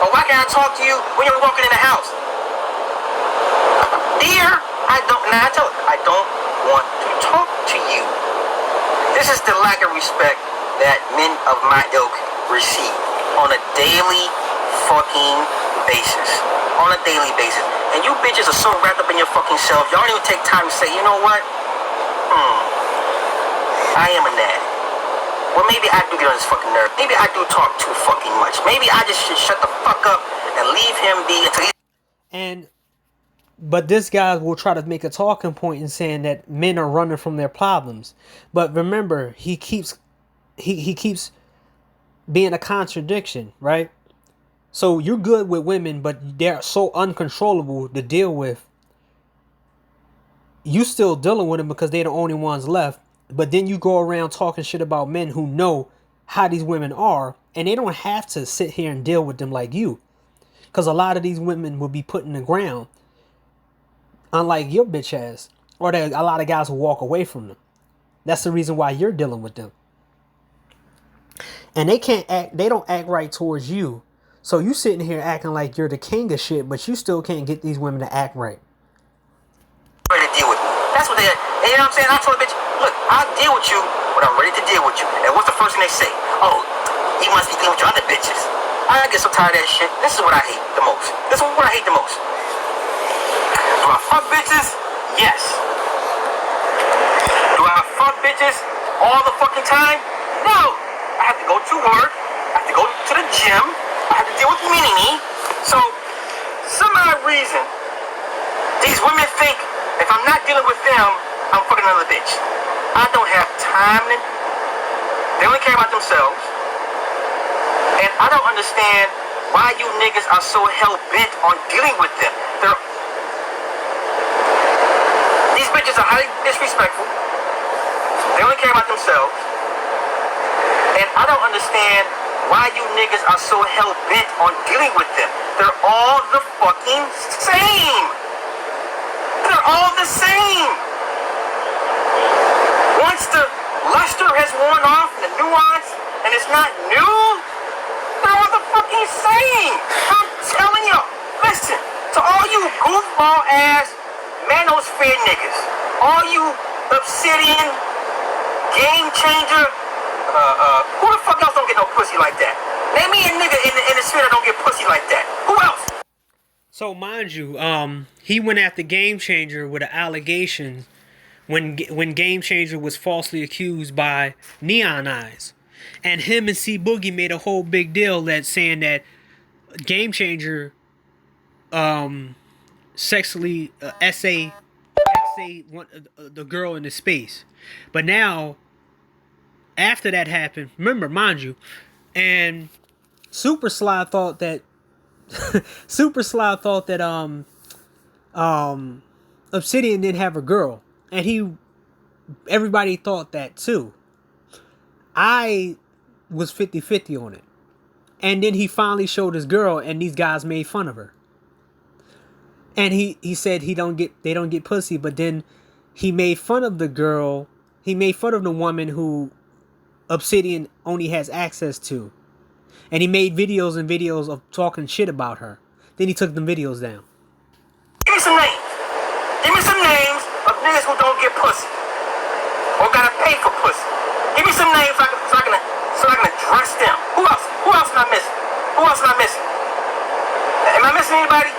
Or why can't I talk to you when you're walking in the house? Dear, I don't want to talk to you. This is the lack of respect that men of my ilk receive on a daily fucking basis. On a daily basis. And you bitches are so wrapped up in your fucking self, y'all don't even take time to say, you know what? I am a nag. Well, maybe I do get on his fucking nerve. Maybe I do talk too fucking much. Maybe I just should shut the fuck up and leave him be until But this guy will try to make a talking point in saying that men are running from their problems. But remember, he keeps being a contradiction, right? So you're good with women, but they're so uncontrollable to deal with. You still dealing with them because they're the only ones left. But then you go around talking shit about men who know how these women are, and they don't have to sit here and deal with them like you. Because a lot of these women will be put in the ground, unlike your bitch ass. Or a lot of guys will walk away from them. That's the reason why you're dealing with them. And they don't act right towards you. So you sitting here acting like you're the king of shit, but you still can't get these women to act right. Ready to deal with me. That's what they, you know what I'm saying? I told the bitch, look, I'll deal with you when I'm ready to deal with you. And what's the first thing they say? Oh, you must be dealing with your other bitches. I get so tired of that shit. This is what I hate the most. This is what I hate the most. Do I fuck bitches? Yes. Do I fuck bitches all the fucking time? No. I have to go to work. I have to go to the gym. I have to deal with Mini. So, some odd reason, these women think if I'm not dealing with them, I'm fucking another bitch. I don't have time. They only care about themselves. And I don't understand why you niggas are so hell-bent on dealing with them. These bitches are highly disrespectful. They only care about themselves. And I don't understand why you niggas are so hell-bent on dealing with them. They're all the fucking same. They're all the same. Once the luster has worn off, the nuance, and it's not new, they're all the fucking same. I'm telling you. Listen, to all you goofball ass manosphere niggas, all you Obsidian, Game Changer, who the fuck else don't get no pussy like that? Name me a nigga in the sphere that don't get pussy like that. Who else? So mind you, he went after Game Changer with an allegation when Game Changer was falsely accused by Neon Eyes, and him and C Boogie made a whole big deal that saying that Game Changer sexually essay the girl in the space. But now, after that happened, remember, mind you, and Super Sly thought that Obsidian didn't have a girl, and everybody thought that too. I was 50-50 on it. And then he finally showed his girl, and these guys made fun of her. And he said they don't get pussy, but then he made fun of the girl. He made fun of the woman who Obsidian only has access to. And he made videos and videos of talking shit about her. Then he took them videos down. Give me some names. Give me some names of niggas who don't get pussy. Or gotta pay for pussy. Give me some names so I can address them. Who else? Who else am I missing? Who else am I missing? Am I missing anybody?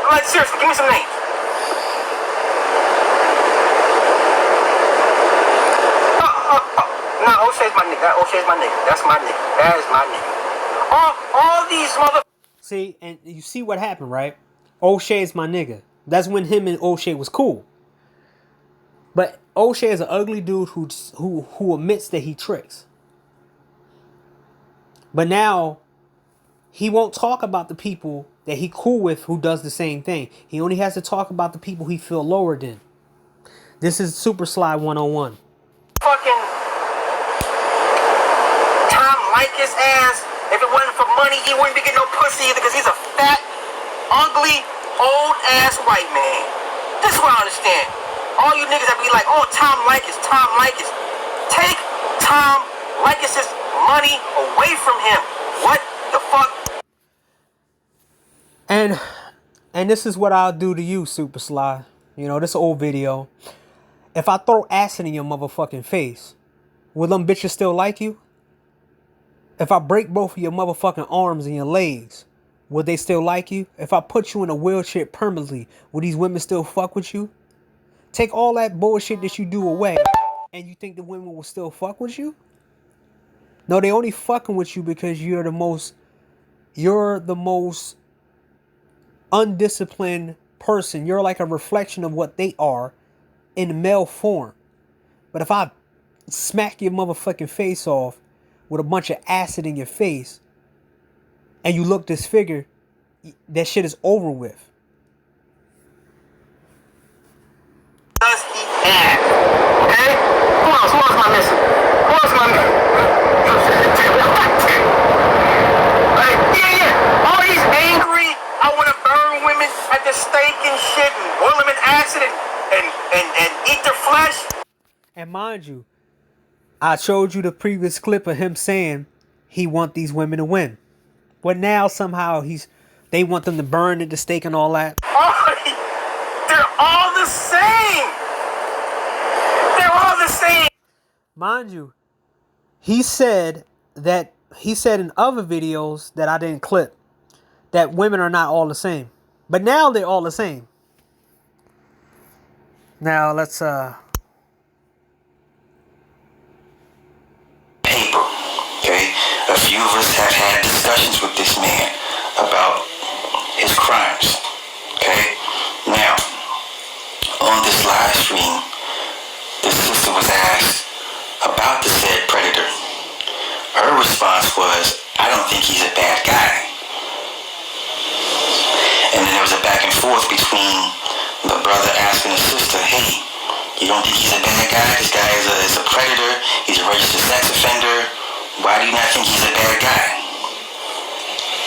Like, seriously, give me some names. No, O'Shea's my nigga. O'Shea's my nigga. That's my nigga. That is my nigga. All these mother... See, and you see what happened, right? O'Shea's my nigga. That's when him and O'Shea was cool. But O'Shea is an ugly dude who admits that he tricks. But now, he won't talk about the people that he cool with who does the same thing. He only has to talk about the people he feel lower than. This is Super Sly 101. Fucking Tom Likas ass. If it wasn't for money, he wouldn't be getting no pussy either because he's a fat, ugly, old ass white man. This is what I understand. All you niggas that be like, oh, Tom Likas. Take Tom Likas' money away from him. What the fuck? And this is what I'll do to you, Super Sly. You know, this old video. If I throw acid in your motherfucking face, will them bitches still like you? If I break both of your motherfucking arms and your legs, would they still like you? If I put you in a wheelchair permanently, will these women still fuck with you? Take all that bullshit that you do away, and you think the women will still fuck with you? No, they only fucking with you because you're the most undisciplined person. You're like a reflection of what they are in male form. But if I smack your motherfucking face off with a bunch of acid in your face and you look disfigured, that shit is over with. Does he have? Okay? Who else am I missing? Who else am I missing? Yeah. All these angry, I want to burn women at the stake and shit and boil them in acid and eat their flesh. And mind you, I showed you the previous clip of him saying he want these women to win. But now somehow they want them to burn at the stake and all that. They're all the same. They're all the same. Mind you, he said that he said in other videos that I didn't clip that women are not all the same. But now they're all the same. Now let's paper. Okay? A few of us have had discussions with this man about his crimes. Okay? Now, on this live stream, the sister was asked about the said predator. Her response was, I don't think he's a bad guy. And then there was a back and forth between the brother asking the sister, hey, you don't think he's a bad guy? This guy is a predator. He's a registered sex offender. Why do you not think he's a bad guy?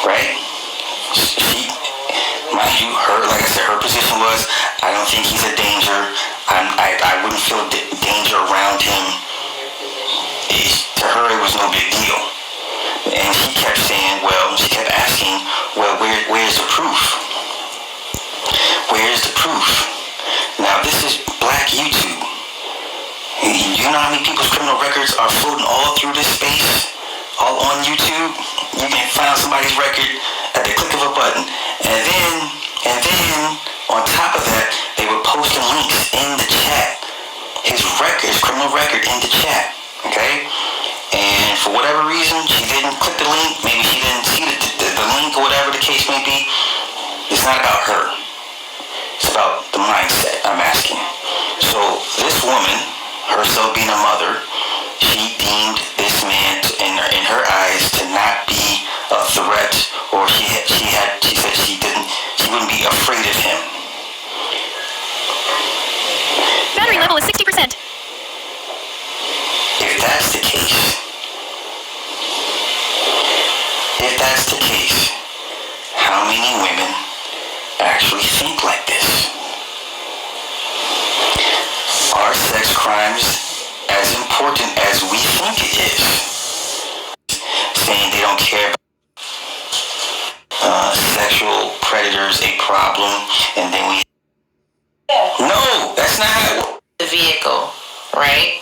Right? She, mind you, like I said, her position was, I don't think he's a danger. I wouldn't feel danger around him. To her, it was no big deal. And she kept saying, she kept asking, where's the proof? Where's the proof? Now, this is black YouTube. You know how many people's criminal records are floating all through this space? All on YouTube? You can find somebody's record at the click of a button. And then, on top of that, they were posting links in the chat. His criminal record in the chat. Okay? And for whatever reason, she didn't click the link. Maybe she didn't see the link or whatever the case may be. It's not about her. It's about the mindset, I'm asking. So this woman, herself being a mother, she deemed this man, in her eyes, to not be a threat, or she said she wouldn't be afraid of him. Battery level is 60%. If that's the case, how many women actually think like this? Are sex crimes as important as we think it is? Saying they don't care about sexual predators a problem, and then we... No, that's not how it works. The vehicle, right?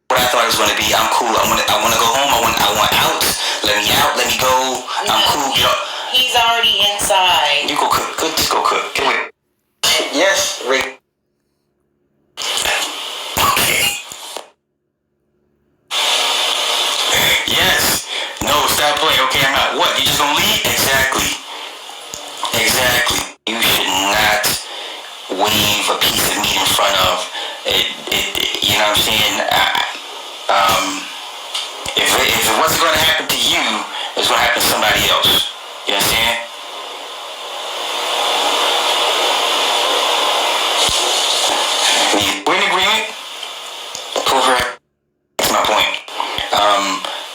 What I thought it was going to be, I'm cool, I want to go home, I want out, let me go, I'm cool, you know. He's already inside. You go cook, just go cook, get away. Yes, Rick. Okay. Yes. No, stop playing, okay, I'm out. What, you just gonna leave? Exactly. You should not wave a piece of meat in front of it, you know what I'm saying? If it wasn't going to happen to you, it's going to happen to somebody else. You understand? We're in agreement. Prove her. That's my point.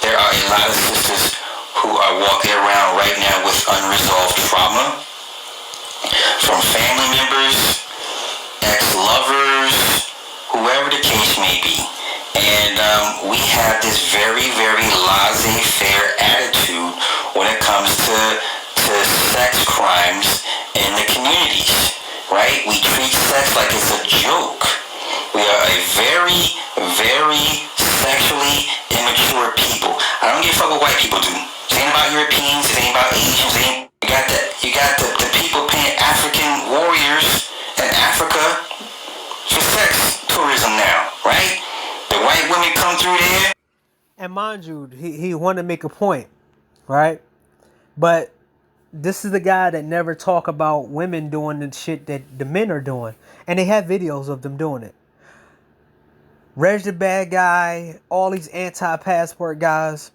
There are a lot of sisters who are walking around right now with unresolved trauma from family members, ex-lovers, whoever the case may be. And we have this very, very laissez-faire attitude when it comes to sex crimes in the communities, right? We treat sex like it's a joke. We are a very, very sexually immature people. I don't give a fuck what white people do. It ain't about Europeans, it ain't about Asians, you got the people paying African warriors in Africa for sex tourism now, right? The white women come through there. And mind you, he wanted to make a point, right? But this is the guy that never talk about women doing the shit that the men are doing. And they have videos of them doing it. Reg the Bad Guy, all these anti-passport guys,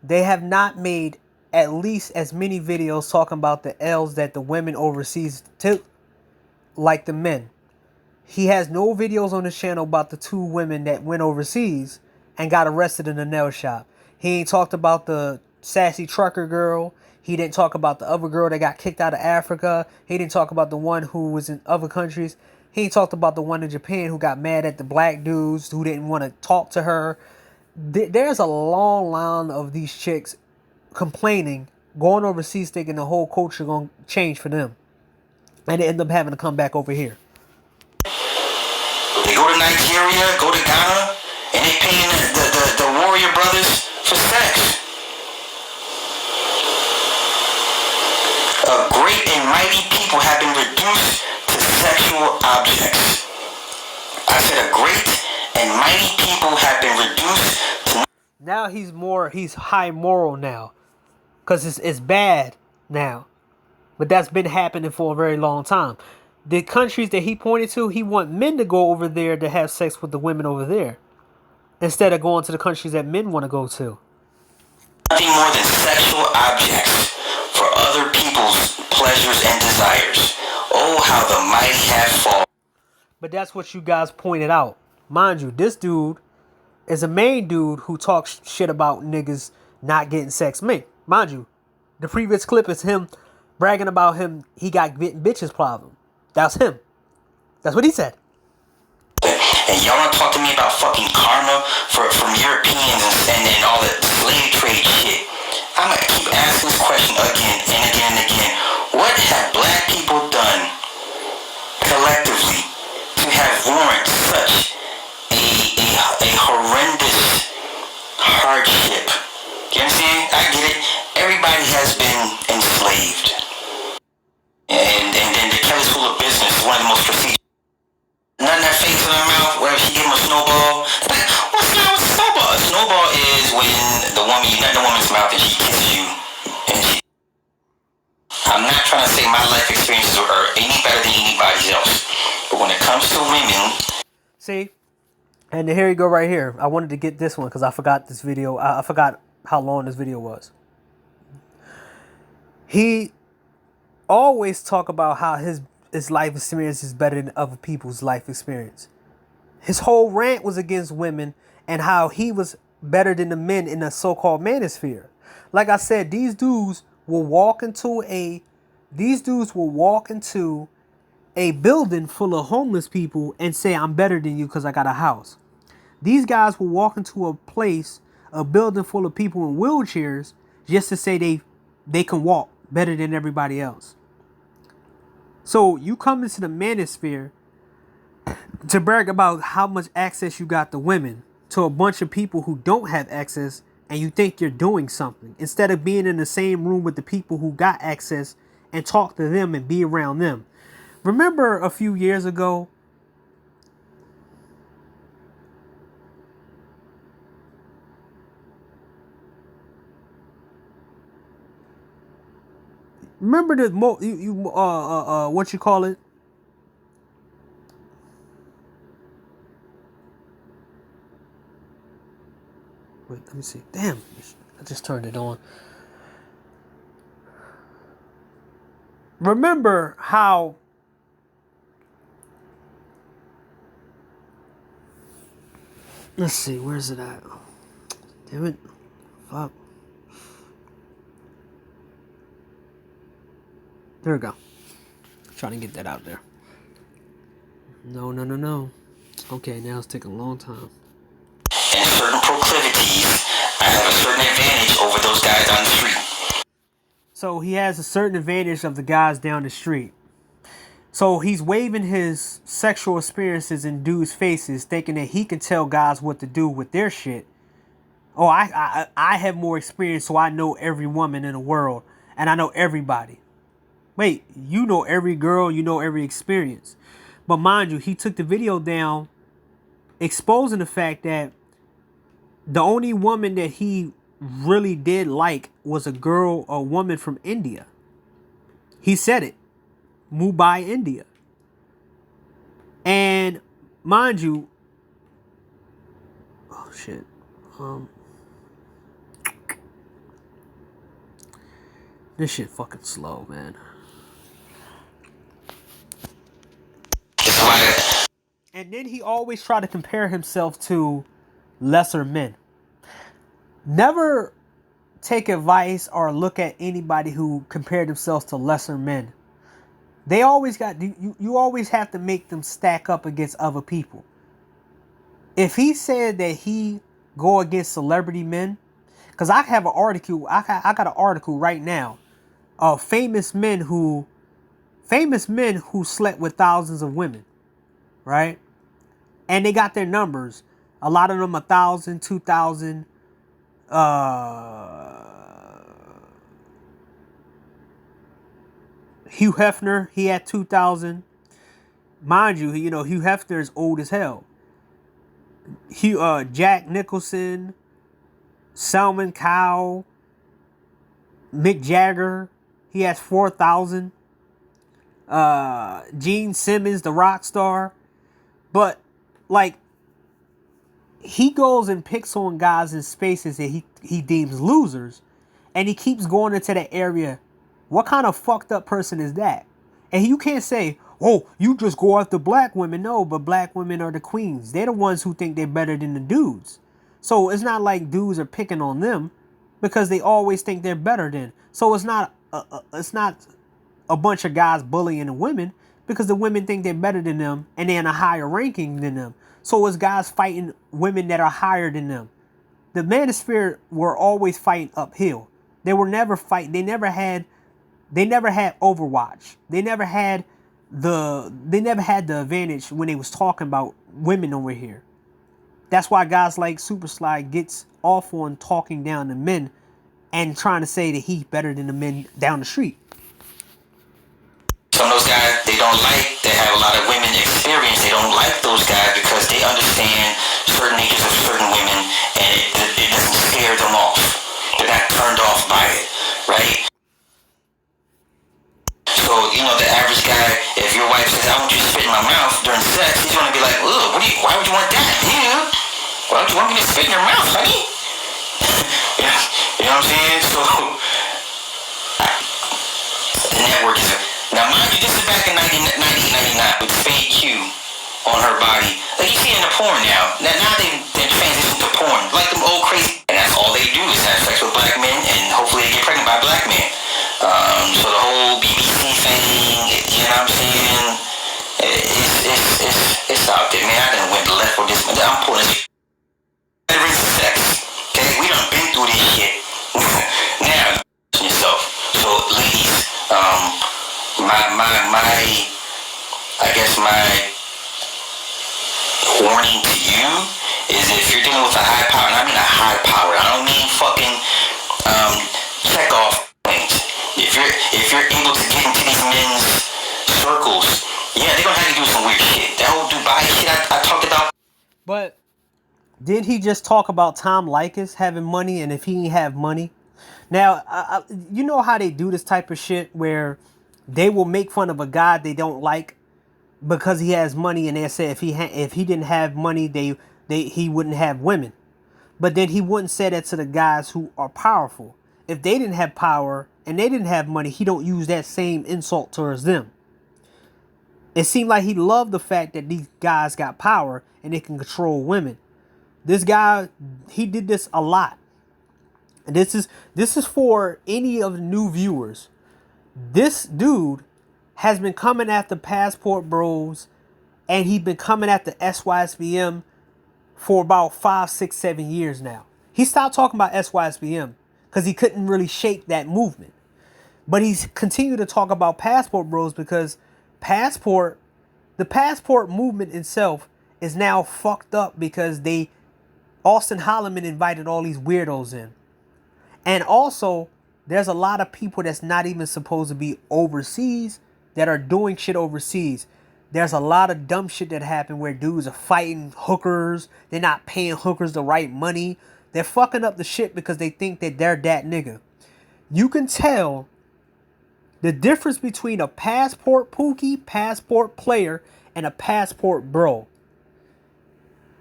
they have not made at least as many videos talking about the L's that the women overseas took like the men. He has no videos on his channel about the 2 women that went overseas and got arrested in a nail shop. He ain't talked about the sassy trucker girl. He didn't talk about the other girl that got kicked out of Africa. He didn't talk about the one who was in other countries. He ain't talked about the one in Japan who got mad at the black dudes who didn't want to talk to her. There's a long line of these chicks complaining, going overseas thinking the whole culture going to change for them. And they end up having to come back over here. They go to Nigeria, go to Ghana, and they paying the warrior brothers for sex. mighty people have been reduced to sexual objects. I said a great and mighty people have been reduced to... Now he's high moral now. Because it's bad now. But that's been happening for a very long time. The countries that he pointed to, he want men to go over there to have sex with the women over there. Instead of going to the countries that men want to go to. Nothing more than sexual objects for other people's pleasures and desires. Oh, how the mighty have fallen. But that's what you guys pointed out. Mind you, this dude is a main dude who talks shit about niggas not getting sex. Mind you, the previous clip is him bragging about him. He got getting bitches problem. That's him. That's what he said. And y'all want to talk to me about fucking karma from Europeans and all that slave trade shit. I'm going to keep asking this question again and again and again. What have black people done collectively to have warranted such a horrendous hardship? You understand? I get it. Everybody has been enslaved. And then the Kelly's full of business, one of the most prestigious. None of that face in her mouth, where she give him a snowball. Like, what's wrong with a snowball? A snowball is when the woman, you nut in the woman's mouth and she kisses you. I'm not trying to say my life experiences are any better than anybody else. But when it comes to women... See? And here you go right here. I wanted to get this one because I forgot this video. I forgot how long this video was. He always talk about how his life experience is better than other people's life experience. His whole rant was against women and how he was better than the men in the so-called manosphere. Like I said, these dudes will walk into a building full of homeless people and say, I'm better than you because I got a house. These guys will walk into a building full of people in wheelchairs just to say they can walk better than everybody else. So you come into the manosphere to brag about how much access you got to women to a bunch of people who don't have access, and you think you're doing something instead of being in the same room with the people who got access and talk to them and be around them. Remember a few years ago, remember the what you call it? Wait, let me see. Damn, I just turned it on. Remember how let's see, where's it at? Damn it. Fuck. There we go. Trying to get that out there. No. Okay, now it's taking a long time. And certain proclivities, I have a certain advantage over those guys on the street. So he has a certain advantage of the guys down the street. So he's waving his sexual experiences in dudes' faces, thinking that he can tell guys what to do with their shit. Oh, I have more experience, so I know every woman in the world, and I know everybody. Wait, you know every girl, you know every experience. But mind you, he took the video down, exposing the fact that the only woman that he really did like was a woman from India. He said it. Mumbai, India. And mind you, oh shit. This shit fucking slow, man. And then he always tried to compare himself to lesser men. Never take advice or look at anybody who compared themselves to lesser men. They always got you always have to make them stack up against other people. If he said that he go against celebrity men, because I have an article, I got an article right now of famous men who slept with thousands of women, right? And they got their numbers. A lot of them 1,000, 2,000. Hugh Hefner, he had 2,000. Mind you, Hugh Hefner is old as hell. Jack Nicholson, Salman Cowell, Mick Jagger, he has 4,000. Gene Simmons, the rock star. But, like, he goes and picks on guys in spaces that he deems losers. And he keeps going into that area. What kind of fucked up person is that? And you can't say, oh, you just go after black women. No, but black women are the queens. They're the ones who think they're better than the dudes. So it's not like dudes are picking on them because they always think they're better than. So it's not a bunch of guys bullying the women because the women think they're better than them and they're in a higher ranking than them. So it's guys fighting women that are higher than them. The Manosphere were always fighting uphill. They were never fight. They never had Overwatch. They never had the advantage when they was talking about women over here. That's why guys like Super Sly gets off on talking down to men and trying to say that he's better than the men down the street. Some of those guys, they have a lot of women experience. They don't like those guys because they understand certain natures of certain women and it doesn't scare them off. They're not turned off by it, right? So, the average guy, if your wife says, I want you to spit in my mouth during sex, he's going to be like, ugh, why would you want that? Yeah. Why would you want me to spit in your mouth, honey? You know what I'm saying? So, the network is... Now, mind you, this is back in 1999 with Fade Q on her body. Like, you see in the porn now. Now they transitioned to porn. Like them old crazy... And that's all they do is have sex with black men, and hopefully they get pregnant by black men. So the whole BBC thing, you know what I'm saying? It's out there, man. I done went left with this. I'm pulling this. There is sex. Okay? We done been through this shit. Now, yourself. So, ladies, my warning to you is if you're dealing with a high power, and I mean a high power, I don't mean fucking check off things. If you're able to get into these men's circles, yeah, they're gonna have to do some weird shit. That whole Dubai shit I talked about. But did he just talk about Tom Likas having money, and if he didn't have money? Now, you know how they do this type of shit where they will make fun of a guy they don't like because he has money, and they say if he didn't have money, he wouldn't have women. But then he wouldn't say that to the guys who are powerful. If they didn't have power and they didn't have money, he don't use that same insult towards them. It seemed like he loved the fact that these guys got power and they can control women. This guy, he did this a lot. And this is for any of the new viewers. This dude has been coming after Passport Bros, and he's been coming after SYSBM for about 5, 6, 7 years now. He stopped talking about SYSBM because he couldn't really shake that movement. But he's continued to talk about Passport Bros because the Passport movement itself is now fucked up because Austin Holloman invited all these weirdos in. And also, there's a lot of people that's not even supposed to be overseas that are doing shit overseas. There's a lot of dumb shit that happened where dudes are fighting hookers. They're not paying hookers the right money. They're fucking up the shit because they think that they're that nigga. You can tell the difference between a Passport Pookie, Passport player, and a Passport bro.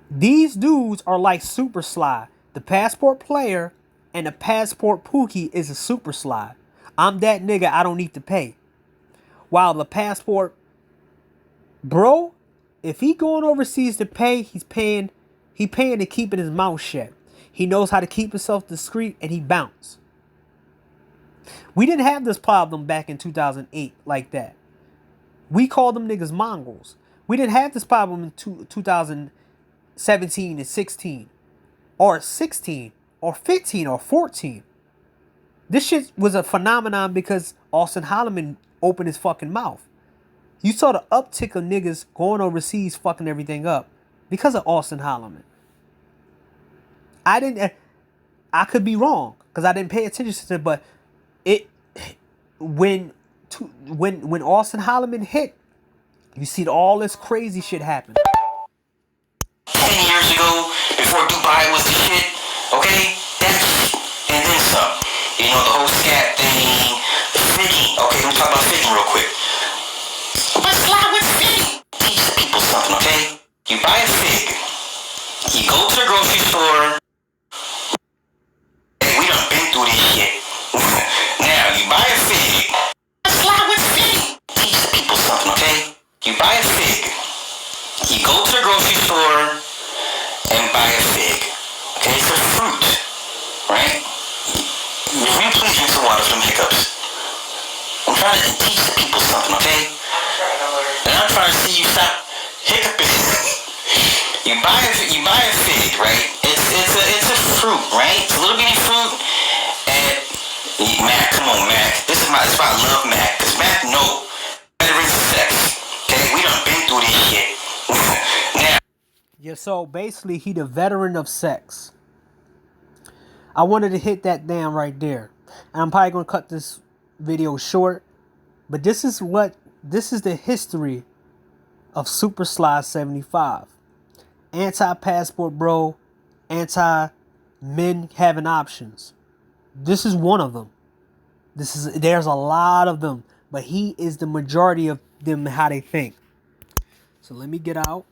These dudes are like Super Sly. The Passport player and the Passport Pookie is a Super Sly. I'm that nigga, I don't need to pay. While the Passport bro, if he going overseas to pay, he paying to keeping his mouth shut. He knows how to keep himself discreet and he bounce. We didn't have this problem back in 2008 like that. We called them niggas Mongols. We didn't have this problem in 2017 and 16 or 16 or 15 or 14. This shit was a phenomenon because Austin Holloman opened his fucking mouth. You saw the uptick of niggas going overseas fucking everything up because of Austin Holloman. I could be wrong because I didn't pay attention to it, but when when Austin Holloman hit, you see all this crazy shit happen. 10 years ago, before Dubai was the shit, okay? That's and then some. You know, the whole scat thing, figging. Okay, let me talk about figging real quick. What's slide with figging? Teach people something, okay? You buy a fig. You go to the grocery store. Hey, we done been through this shit. Now, you buy a fig. What's slide with figging? Teach people something, okay? You buy a fig. You go to the grocery store and buy a fig. Okay, it's a fruit, right? If you please drink some water for them hiccups. I'm trying to teach people something, okay? And I'm trying to see you stop hiccuping. you buy a fig, right? It's a fruit, right? It's a little bitty fruit. And Mac, come on, Mac. This is why I love Mac, because Mac know better than sex. Okay, we done been through this shit. Now. Yeah, so basically he the veteran of sex. I wanted to hit that down right there. And I'm probably gonna cut this video short. But this is the history of Super Sly 75. Anti-passport bro, anti-men having options. This is one of them. There's a lot of them, but he is the majority of them how they think. So let me get out.